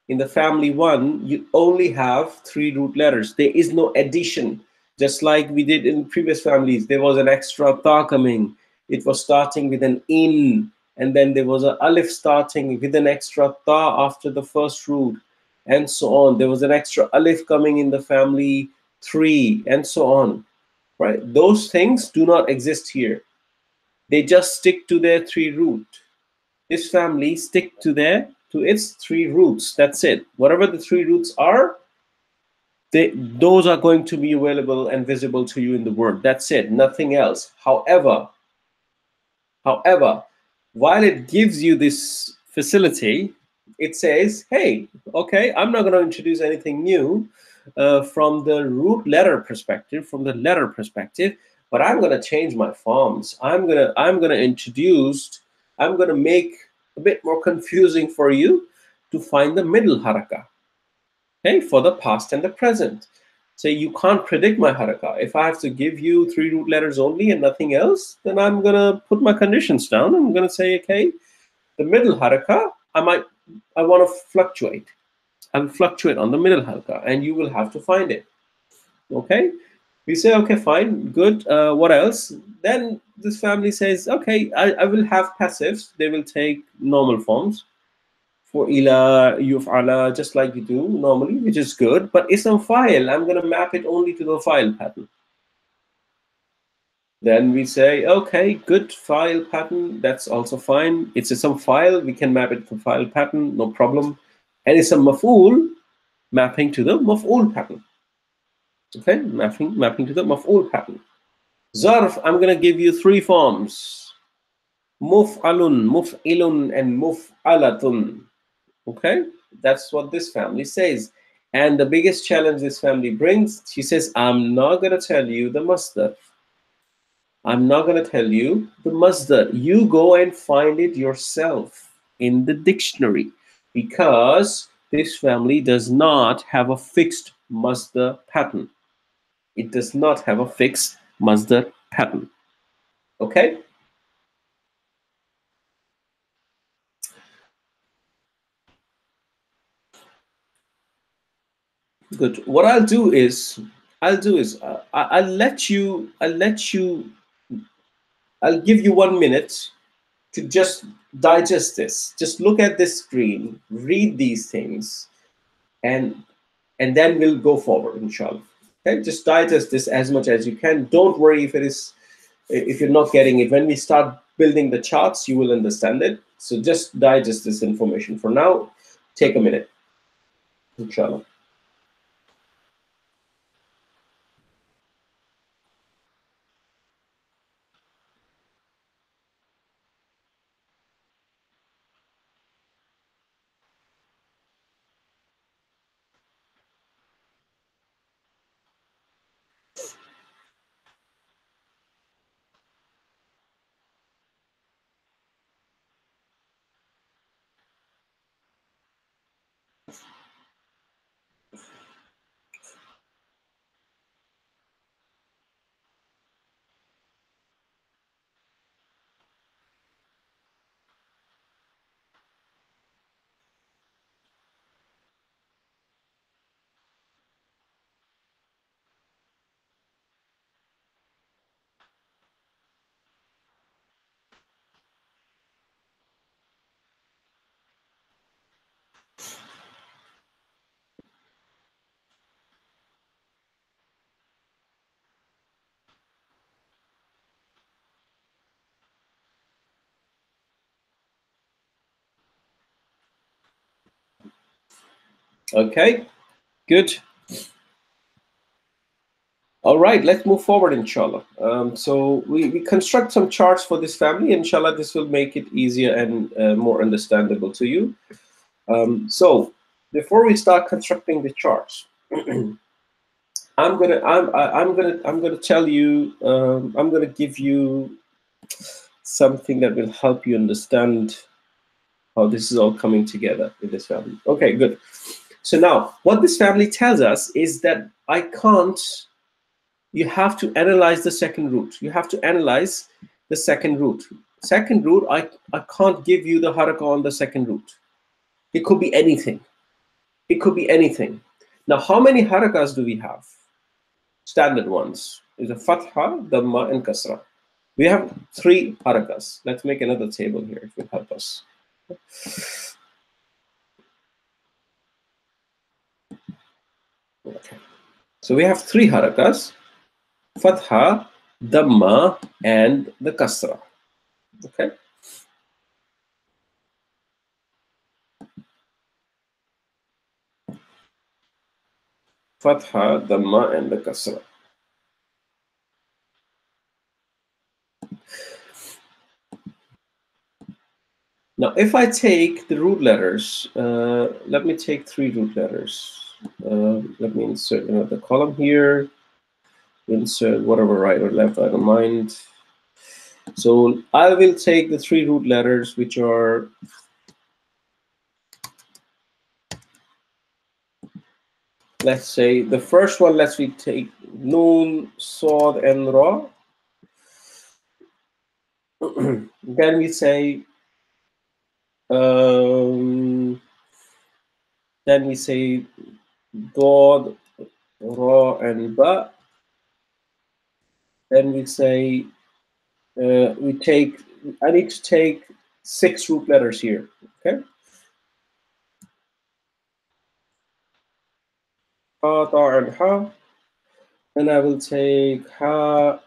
Speaker 1: In the family one, you only have three root letters. There is no addition. Just like we did in previous families, there was an extra ta coming. It was starting with an in, and then there was an alif starting with an extra ta after the first root, and so on. There was an extra alif coming in the family 3, and so on. Right? Those things do not exist here. They just stick to their three root. This family stick to its three roots. That's it. Whatever the three roots are, those are going to be available and visible to you in the word. That's it. Nothing else. However, while it gives you this facility, It says, hey, okay, I'm not going to introduce anything new from the root letter perspective, but I'm going to change my forms. I'm going to make a bit more confusing for you to find the middle haraka, okay, for the past and the present. So you can't predict my haraka. If I have to give you 3 root letters only and nothing else, then I'm going to put my conditions down. I'm going to say, okay, the middle haraka, I want to fluctuate. I'll fluctuate on the middle haraka, and you will have to find it. Okay? We say, okay, fine, good. What else? Then this family says, okay, I will have passives. They will take normal forms for ila, yuf'ala, just like you do normally, which is good. But ism file, I'm going to map it only to the file pattern. Then we say, okay, good, file pattern, that's also fine. It's some file, we can map it to file pattern, no problem. And it's a maf'ul, mapping to the maf'ul pattern. Okay, mapping to the maf'ul pattern. Zarf, I'm going to give you 3 forms. Muf'alun, muf'ilun, and muf'alatun. Okay, that's what this family says. And the biggest challenge this family brings, she says, I'm not going to tell you the masdar. I'm not going to tell you the masdar. You go and find it yourself in the dictionary, because this family does not have a fixed masdar pattern. It does not have a fixed masdar pattern. Okay? Good. What I'll give you 1 minute to just digest this. Just look at this screen, read these things, and then we'll go forward, inshallah. Okay, just digest this as much as you can. Don't worry if you're not getting it. When we start building the charts, you will understand it. So just digest this information. For now, take a minute, inshallah. Okay, good. All right, let's move forward, inshallah. So we construct some charts for this family. Inshallah, this will make it easier and more understandable to you. So before we start constructing the charts, I'm gonna tell you. I'm gonna give you something that will help you understand how this is all coming together in this family. Okay, good. So now, what this family tells us is that I can't. You have to analyze the second root. You have to analyze the second root. Second root, I can't give you the haraka on the second root. It could be anything. It could be anything. Now, how many harakas do we have? Standard ones is a fatha, dhamma, and kasra. We have 3 harakas. Let's make another table here. It will help us. Okay. So we have 3 harakas: fatha, dhamma, and the kasra. Okay. Fatha, dhamma, and the kasra. Now, if I take the root letters, let me take 3 root letters. Let me insert another column here. Insert whatever, right or left, I don't mind. So I will take the 3 root letters, which are, let's say, the first one, let's we take Noon, Sod, and Ra. Then we say, then we say Dod, Ra, and Ba. Then we say, I need to take 6 root letters here, okay? Ha, Ta, and Ha. Then I will take Ha,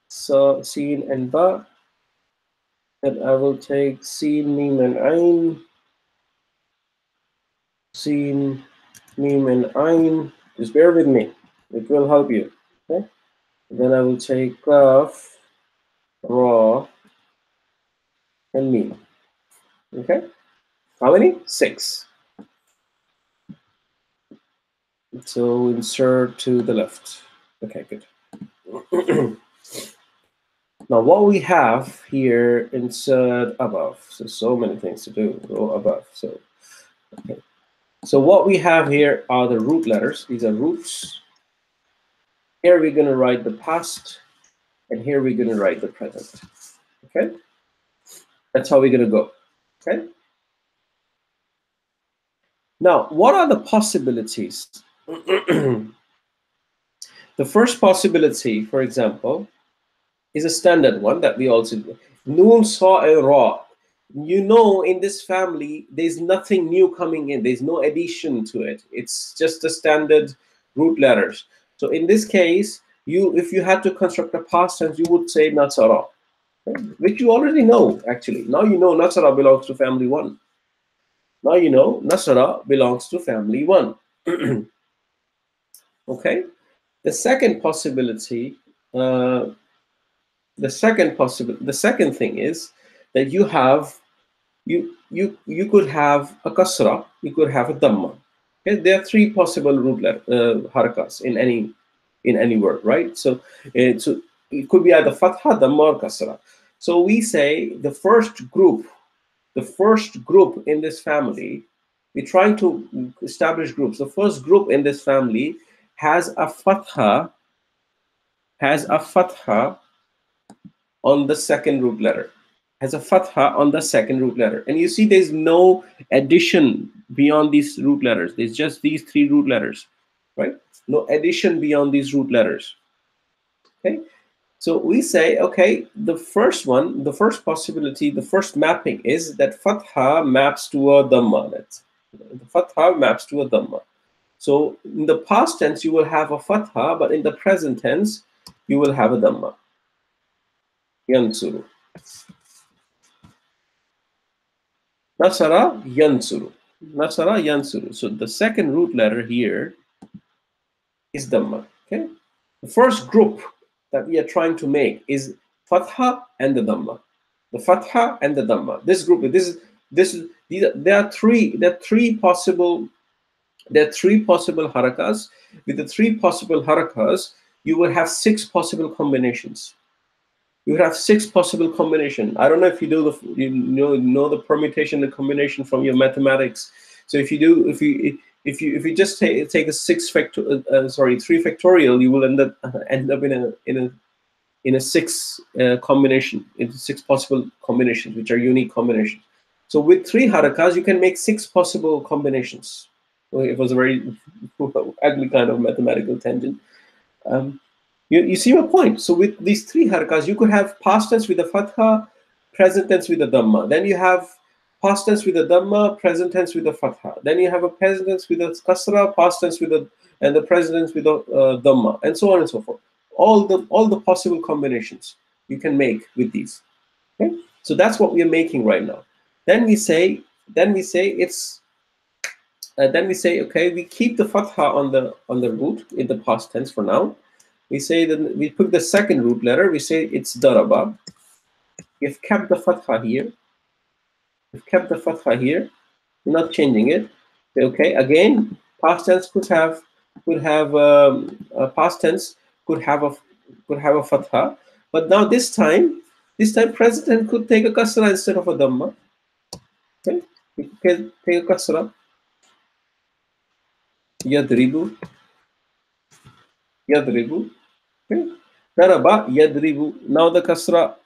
Speaker 1: Sa, Sin, and Ba. Then I will take Sin, Mim, and Ain. Sin, Mim, and Ain. Just bear with me. It will help you, okay? Then I will take Kaf, Ra, and Mim, okay? How many? 6. So insert to the left. Okay, good. Now what we have here, insert above. So many things to do. Go above. So okay. So what we have here are the root letters. These are roots. Here we're going to write the past, and here we're going to write the present. Okay, that's how we're going to go. Okay. Now, what are the possibilities? The first possibility, for example, is a standard one that we also do. Noon, Sa, and Ra. You know, in this family, there's nothing new coming in. There's no addition to it. It's just the standard root letters. So in this case, if you had to construct a past tense, you would say Nasara, which you already know, actually. Now you know Nasara belongs to family 1. Now you know Nasara belongs to family 1. Okay. The second possibility, the second thing is that you could have a kasra, you could have a dhamma. Okay, there are 3 possible root harakas in any word, right? So it could be either fatha, dhamma, or kasra. So we say the first group in this family, we're trying to establish groups. The first group in this family has a fatha on the second root letter. Has a fatha on the second root letter. And you see there's no addition beyond these root letters. There's just these 3 root letters, right? No addition beyond these root letters. Okay. So we say, okay, the first possibility, the first mapping is that fatha maps to a dhamma. The fatha maps to a dhamma. So in the past tense, you will have a fatha, but in the present tense, you will have a dhamma. Yansuru. Nasara yansuru. Nasara yansuru. So the second root letter here is dhamma. Okay. The first group that we are trying to make is fatha and the dhamma. The fatha and the dhamma. This group. There are three possible harakas. With the 3 possible harakas, you will have 6 possible combinations. You have 6 possible combination. I don't know if you do you know the permutation and combination from your mathematics. So if you just take a 3 factorial, you will end up in a 6 combination, into 6 possible combinations, which are unique combinations. So with 3 harakas, you can make 6 possible combinations. Well, it was a very ugly kind of mathematical tangent. You see my point. So with these 3 harakas, you could have past tense with a fatha, present tense with a dhamma. Then you have past tense with a dhamma, present tense with a fatha. Then you have a present tense with a kasra, past tense with and the present tense with a dhamma, and so on and so forth. All the possible combinations you can make with these. Okay, so that's what we are making right now. Then we say okay, we keep the fatha on the root in the past tense for now. We say that we put the second root letter. We say it's daraba. We've kept the fatha here. We've kept the fatha here. We're not changing it. Okay. Again, past tense past tense could have a fatha, but now this time present tense could take a kasra instead of a dhamma. Okay, we can take a kasra. Yadribu, yadribu. Okay, daraba, yadribu. Now the kasra,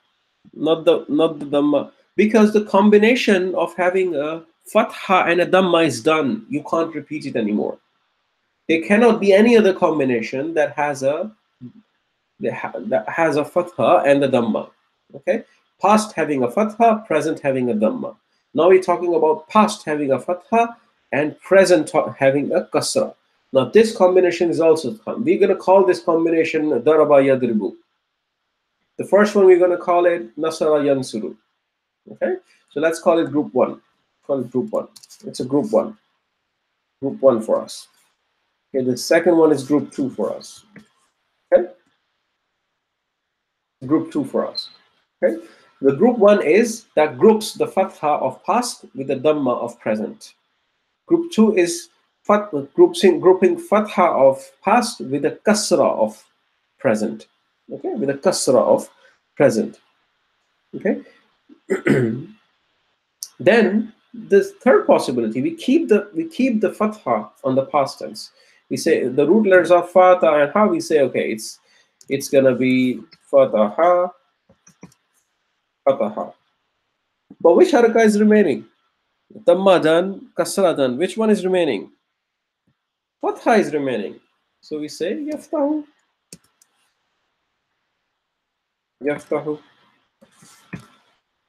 Speaker 1: not the dhamma, because the combination of having a fatha and a dhamma is done. You can't repeat it anymore. There cannot be any other combination that has a fatha and a dhamma. Okay, past having a fatha, present having a dhamma. Now we're talking about past having a fatha and present having a kasra. Now this combination is also we're going to call this combination daraba yadribu. The first one we're going to call it nasara yansuru. Okay, so let's call it group one. Call it group one. It's a group one. Group one for us. Okay, the second one is group two for us. Okay, group two for us. Okay, the group one is that groups the fatha of past with the dhamma of present. Group two is grouping fatha of past with the kasra of present. Okay, with the kasra of present. Okay. Then the third possibility, we keep the fatha on the past tense. We say the root letters are fatha, and how we say, okay, it's gonna be fataha, fataha. But which haraka is remaining? Dhamma done, kasra done. Which one is remaining? Fatha is remaining. So we say yaftahu, yaftahu,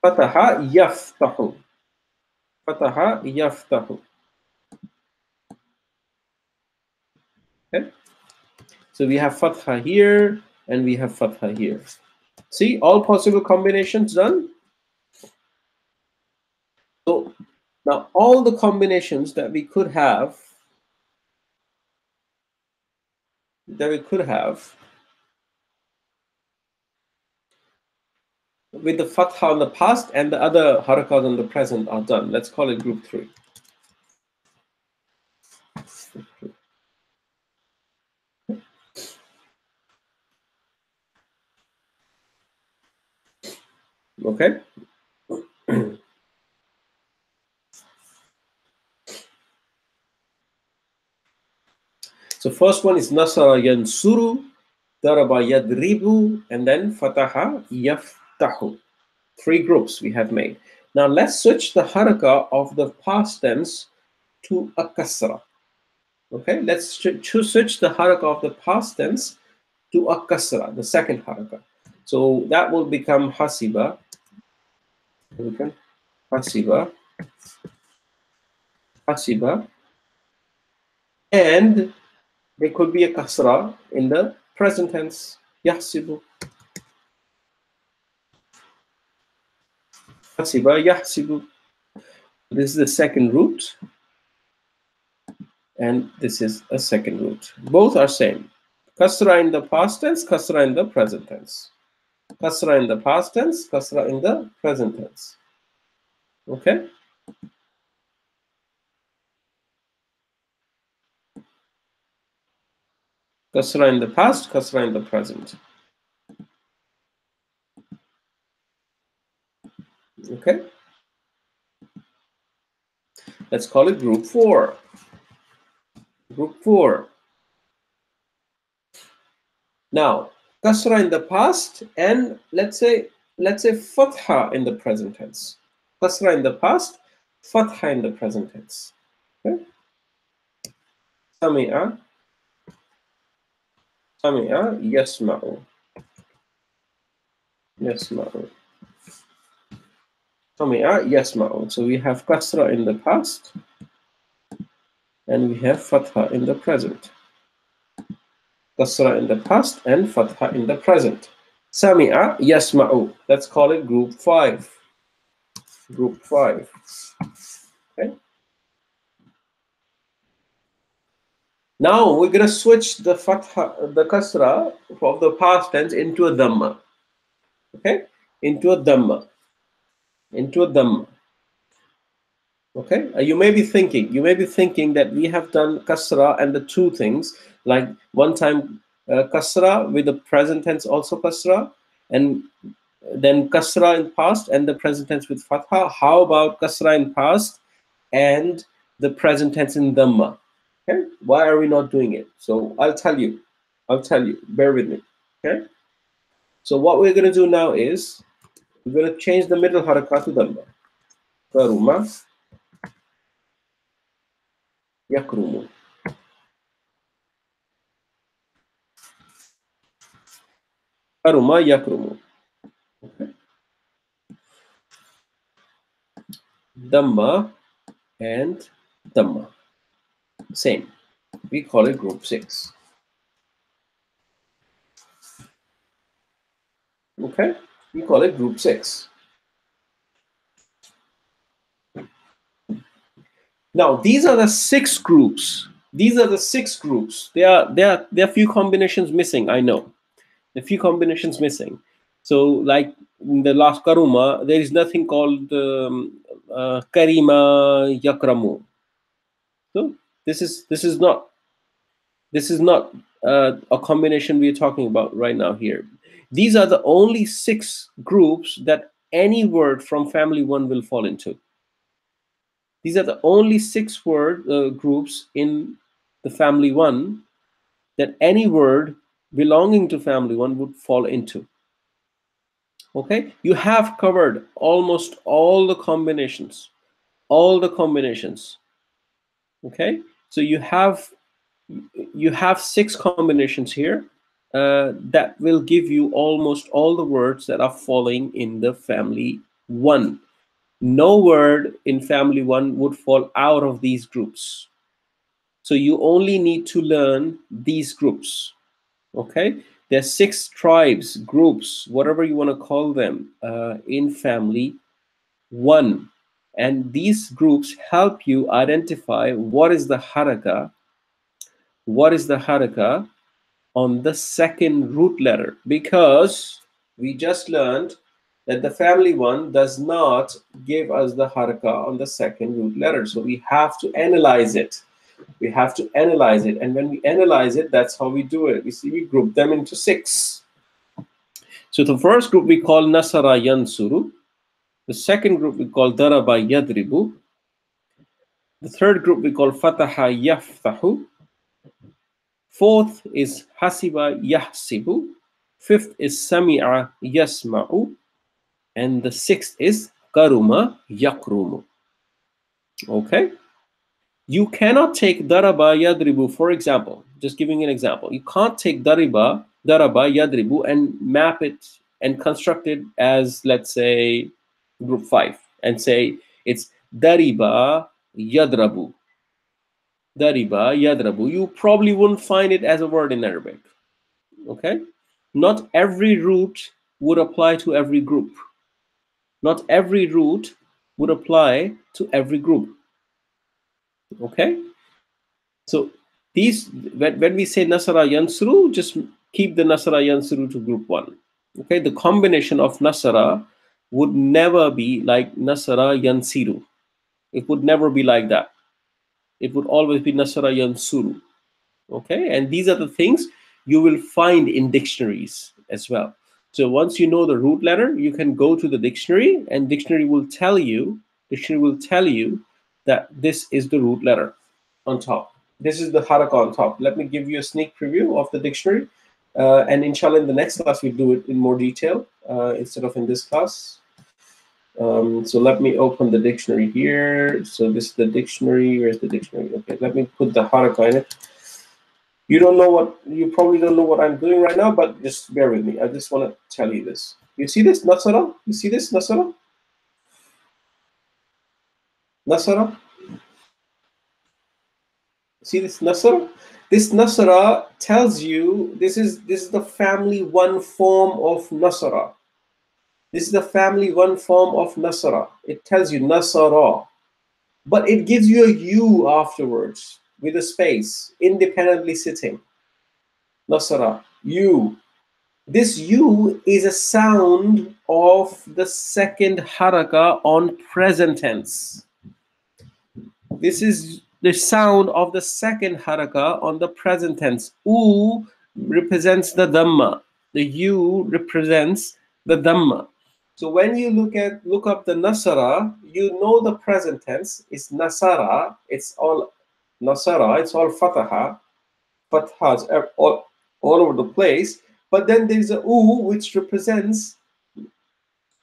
Speaker 1: fataha, yaftahu, fataha, yaftahu. Okay. So we have fatha here and we have fatha here. See, all possible combinations done. So now all the combinations that we could have, with the fatha on the past and the other harakat on the present are done. Let's call it group three. Okay. So first one is nasara yansuru, daraba yadribu, and then fataha yaftahu. Three groups we have made. Now let's switch the haraka of the past tense to a kasra. Okay, let's switch the haraka of the past tense to a kasra, the second haraka. So that will become hasiba. Hasiba, hasiba, and there could be a kasra in the present tense. Yahsibu, hasiba, yahsibu. This is the second root, and this is a second root. Both are same. Kasra in the past tense, kasra in the present tense. Kasra in the past tense, kasra in the present tense. Okay. Kasra in the past, kasra in the present. Okay. Let's call it group four. Group four. Now, kasra in the past and let's say fatha in the present tense. Kasra in the past, fatha in the present tense. Okay. Sami'a, sami'a, yasma'u. Yasma'u. Sami'a, yasma'u. So we have kasra in the past and we have fatha in the present. Kasra in the past and fatha in the present. Sami'a, yasma'u. Let's call it group five. Group five. Okay. Now we're gonna switch the fatha, the kasra of the past tense into a dhamma. Okay, into a dhamma. Into a dhamma. Okay, you may be thinking that we have done kasra and the two things, like one time kasra with the present tense also kasra, and then kasra in past and the present tense with fatha. How about kasra in past and the present tense in dhamma? Okay, why are we not doing it? So I'll tell you. Bear with me. Okay. So what we're going to do now is we're going to change the middle harakat to dhamma. Karuma, yakrumu. Karuma, yakrumu. Okay. Dhamma and dhamma. Same. We call it group 6. Okay. We call it group 6. Now these are the 6 groups. There are few combinations missing. I know. A few combinations missing. So, like in the last karuma, there is nothing called karima yakramu. So this is not a combination we are talking about right now here. These are the only 6 groups that any word from family 1 will fall into. These are the only 6 word groups in the family 1 that any word belonging to family 1 would fall into. Okay, you have covered almost all the combinations. Okay, so you have 6 combinations here that will give you almost all the words that are falling in the family 1. No word in family 1 would fall out of these groups. So you only need to learn these groups. Okay, there are 6 tribes, groups, whatever you want to call them, in family 1. And these groups help you identify what is the haraka on the second root letter, because we just learned that the family 1 does not give us the haraka on the second root letter. So we have to analyze it. And when we analyze it, that's how we do it. We group them into 6. So the first group we call nasara yansuru. The second group we call daraba yadribu. The third group we call fataha yaftahu. Fourth is hasiba yahsibu. Fifth is sami'a yasma'u. And the sixth is karuma yakrumu. Okay? You cannot take daraba yadribu, for example, just giving an example. You can't take daraba yadribu and map it and construct it as, let's say, group 5 and say it's dariba yadrabu. Dariba yadrabu. You probably wouldn't find it as a word in Arabic. Okay? Not every root would apply to every group. Not every root would apply to every group. Okay? So these, when we say Nasara Yansuru, just keep the Nasara Yansuru to group 1. Okay? The combination of Nasara would never be like Nasara Yansiru. It would never be like that. It would always be Nasara Yansuru. Okay, and these are the things you will find in dictionaries as well. So once you know the root letter, you can go to the dictionary, and dictionary will tell you that this is the root letter on top. This is the haraka on top. Let me give you a sneak preview of the dictionary, and inshallah in the next class we'll do it in more detail instead of in this class. So let me open the dictionary here. So this is the dictionary. Where's the dictionary? Okay, let me put the haraka in it. You probably don't know what I'm doing right now, but just bear with me. I just want to tell you this. You see this, Nasara? You see this, Nasara? Nasara? See this, Nasara? This Nasara tells you this is the family 1 form of Nasara. This is the family 1 form of Nasara. It tells you Nasara, but it gives you a U afterwards with a space, independently sitting. Nasara, U. This U is a sound of the second haraka on present tense. This is the sound of the second haraka on the present tense. U represents the dhamma. The U represents the dhamma. So when you look up the nasara, you know the present tense is nasara. It's all nasara. It's all fataha. Fathas are all over the place. But then there's a U which represents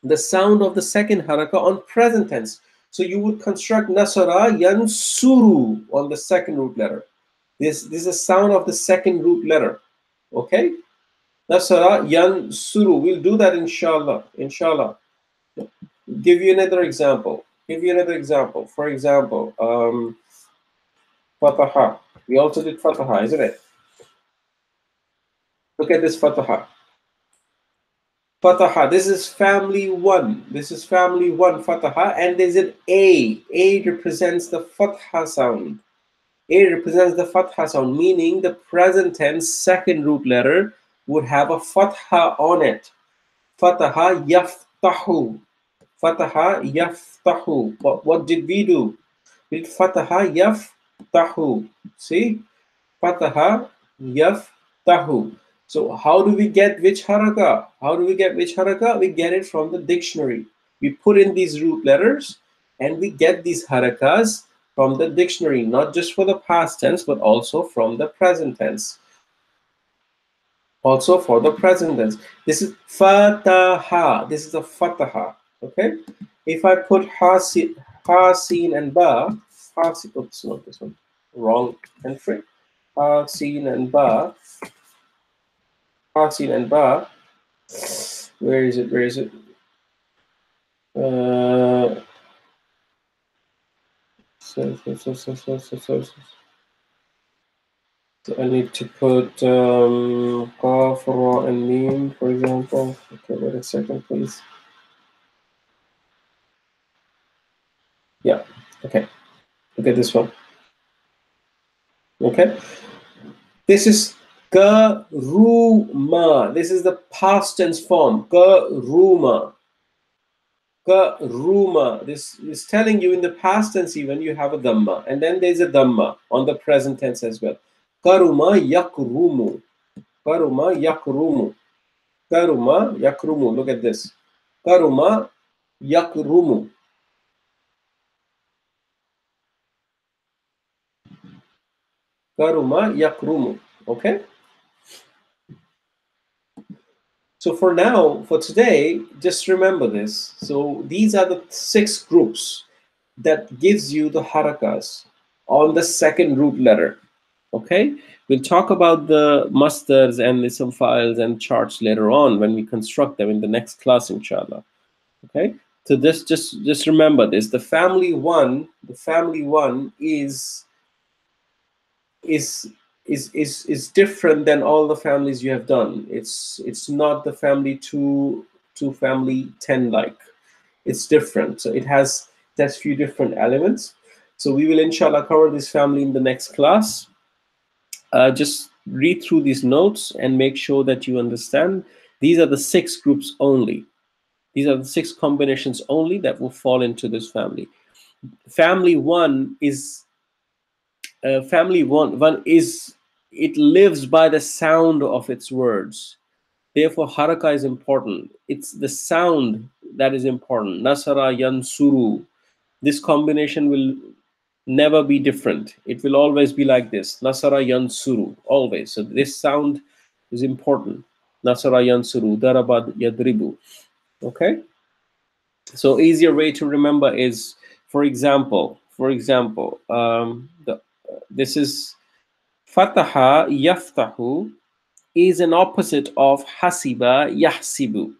Speaker 1: the sound of the second haraka on present tense. So you would construct nasara yansuru on the second root letter. This is the sound of the second root letter. Okay? Nasara yansuru. We'll do that inshallah. Inshallah. Give you another example. For example, fataha. We also did fataha, isn't it? Look at this fataha. Fataha. This is family one. This is family one fataha, and there's an A. A represents the fatha sound. A represents the fatha sound, meaning the present tense second root letter would have a fatha on it. Fataha yaftahu. Fataha yaftahu. What did we do? We did fataha yaftahu. See? Fataha yaftahu. So how do we get which haraka? We get it from the dictionary. We put in these root letters and we get these harakas from the dictionary, not just for the past tense, but also from the present tense. Also for the present tense. This is fataha. This is a fataha. Okay? If I put ha, sin, and ba, oops, not this one. Wrong entry. Ha, sin, and ba. Sin and ba. Where is it? So I need to put qaf, ra, and mim, for example. Okay, wait a second, please. Yeah, okay. Look at this one. Okay. This is Garuma. This is the past tense form. Garuma. Garuma. This is telling you in the past tense even you have a dhamma. And then there's a dhamma on the present tense as well. Karuma yakrumu. Karuma yakrumu. Karuma yakrumu. Look at this. Karuma yakrumu. Karuma yakrumu. Okay? So for now, for today, just remember this. So these are the 6 groups that gives you the harakas on the second root letter. Okay? We'll talk about the masters and the some files and charts later on when we construct them in the next class, inshallah. Okay? So this just remember this. The family one is different than all the families you have done. It's not the family 2 to family 10 like. It's different. So it has few different elements. So we will inshallah cover this family in the next class. Just read through these notes and make sure that you understand. These are the 6 groups only. These are the 6 combinations only that will fall into this family. Family one is it lives by the sound of its words. Therefore, haraka is important. It's the sound that is important. Nasara yansuru. This combination will never be different. It will always be like this. Nasara yansuru. Always. So this sound is important. Nasara yansuru. Darabad yadribu. Okay? So easier way to remember is, for example, this is fataha yaftahu is an opposite of hasiba yahsibu,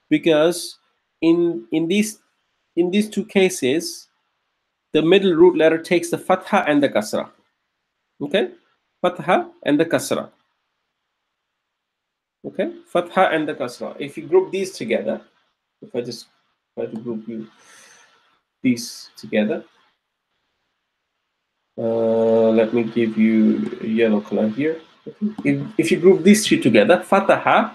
Speaker 1: because in these 2 cases the middle root letter takes the fatha and the kasra. Okay, fatha and the kasra. Okay, fatha and the kasra. If you group these together, if I just try to group these together, let me give you a yellow color here. If you group these 3 together, fataha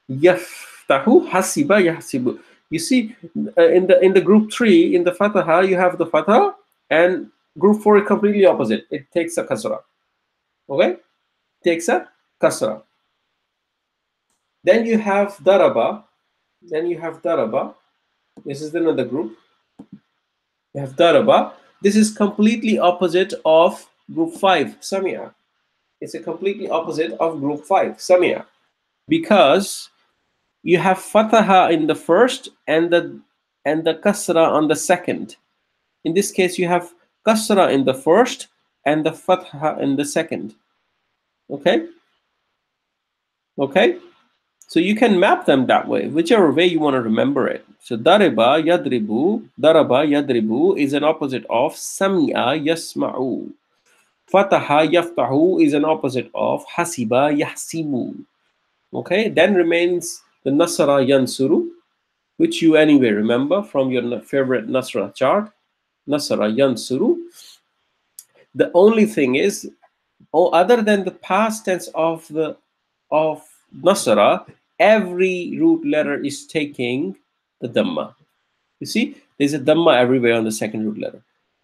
Speaker 1: yaftahu hasiba yahsibu. You see, in the group 3, in the fataha, you have the fatha and Group 4 is completely opposite. It takes a kasra. Okay? Takes a kasra. Then you have daraba. This is another group. You have daraba. This is completely opposite of group 5, samia. It's a completely opposite of group 5, samia. Because you have fataha in the first and the kasra on the second. In this case, you have kasra in the first and the fatha in the second. Okay? Okay? So you can map them that way, whichever way you want to remember it. So daraba yadribu is an opposite of sami'a yasma'u. Fataha yaftahu is an opposite of hasiba yahsibu. Okay? Then remains the nasara yansuru, which you anyway remember from your favorite nasra chart. Nasara yansuru. The only thing is, other than the past tense of nasara, every root letter is taking the dhamma. You see, there's a dhamma everywhere on the second root letter.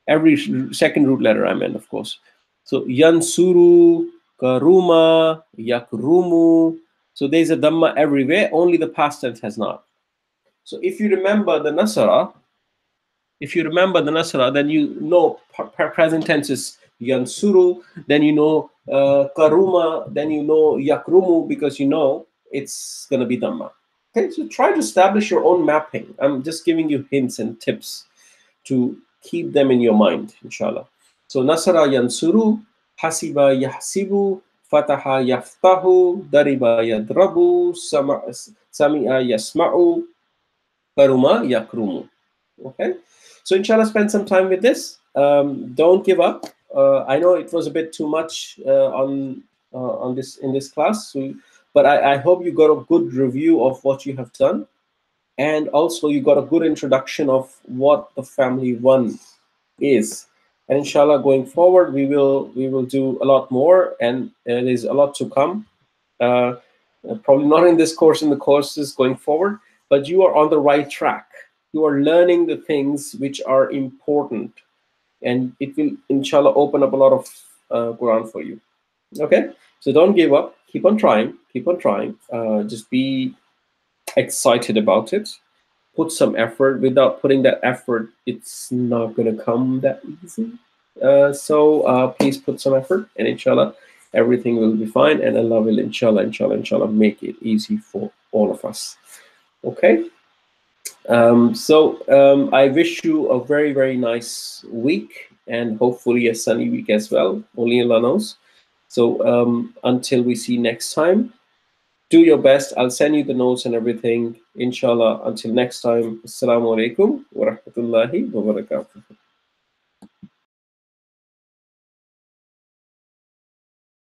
Speaker 1: Every second root letter, I meant, of course. So yansuru, karuma, yakrumu. So there's a dhamma everywhere. Only the past tense has not. So if you remember the nasara, then you know present tense is yansuru, then you know karuma, then you know yakrumu, because you know it's going to be dhamma. Okay, so try to establish your own mapping. I'm just giving you hints and tips to keep them in your mind, inshallah. So nasara yansuru, hasiba yahsibu, fataha yaftahu, dariba yadrabu, sami'a yasma'u, karuma yakrumu. Okay, so inshallah, spend some time with this. Don't give up. I know it was a bit too much on this in this class, but I hope you got a good review of what you have done, and also you got a good introduction of what the family one is. And inshallah, going forward, we will do a lot more, and there's a lot to come. Probably not in this course, in the courses going forward, but you are on the right track. You are learning the things which are important, and it will inshallah open up a lot of Quran for you. Okay, so don't give up. Keep on trying. Just be excited about it. Put some effort. Without putting that effort, it's not going to come that easy. So please put some effort, and inshallah everything will be fine, and Allah will inshallah make it easy for all of us. Okay, so I wish you a very, very nice week, and hopefully a sunny week as well. Only Allah knows. So until we see next time, do your best. I'll send you the notes and everything, inshallah. Until next time, assalamu alaikum wa rahmatullahi wa barakatuh.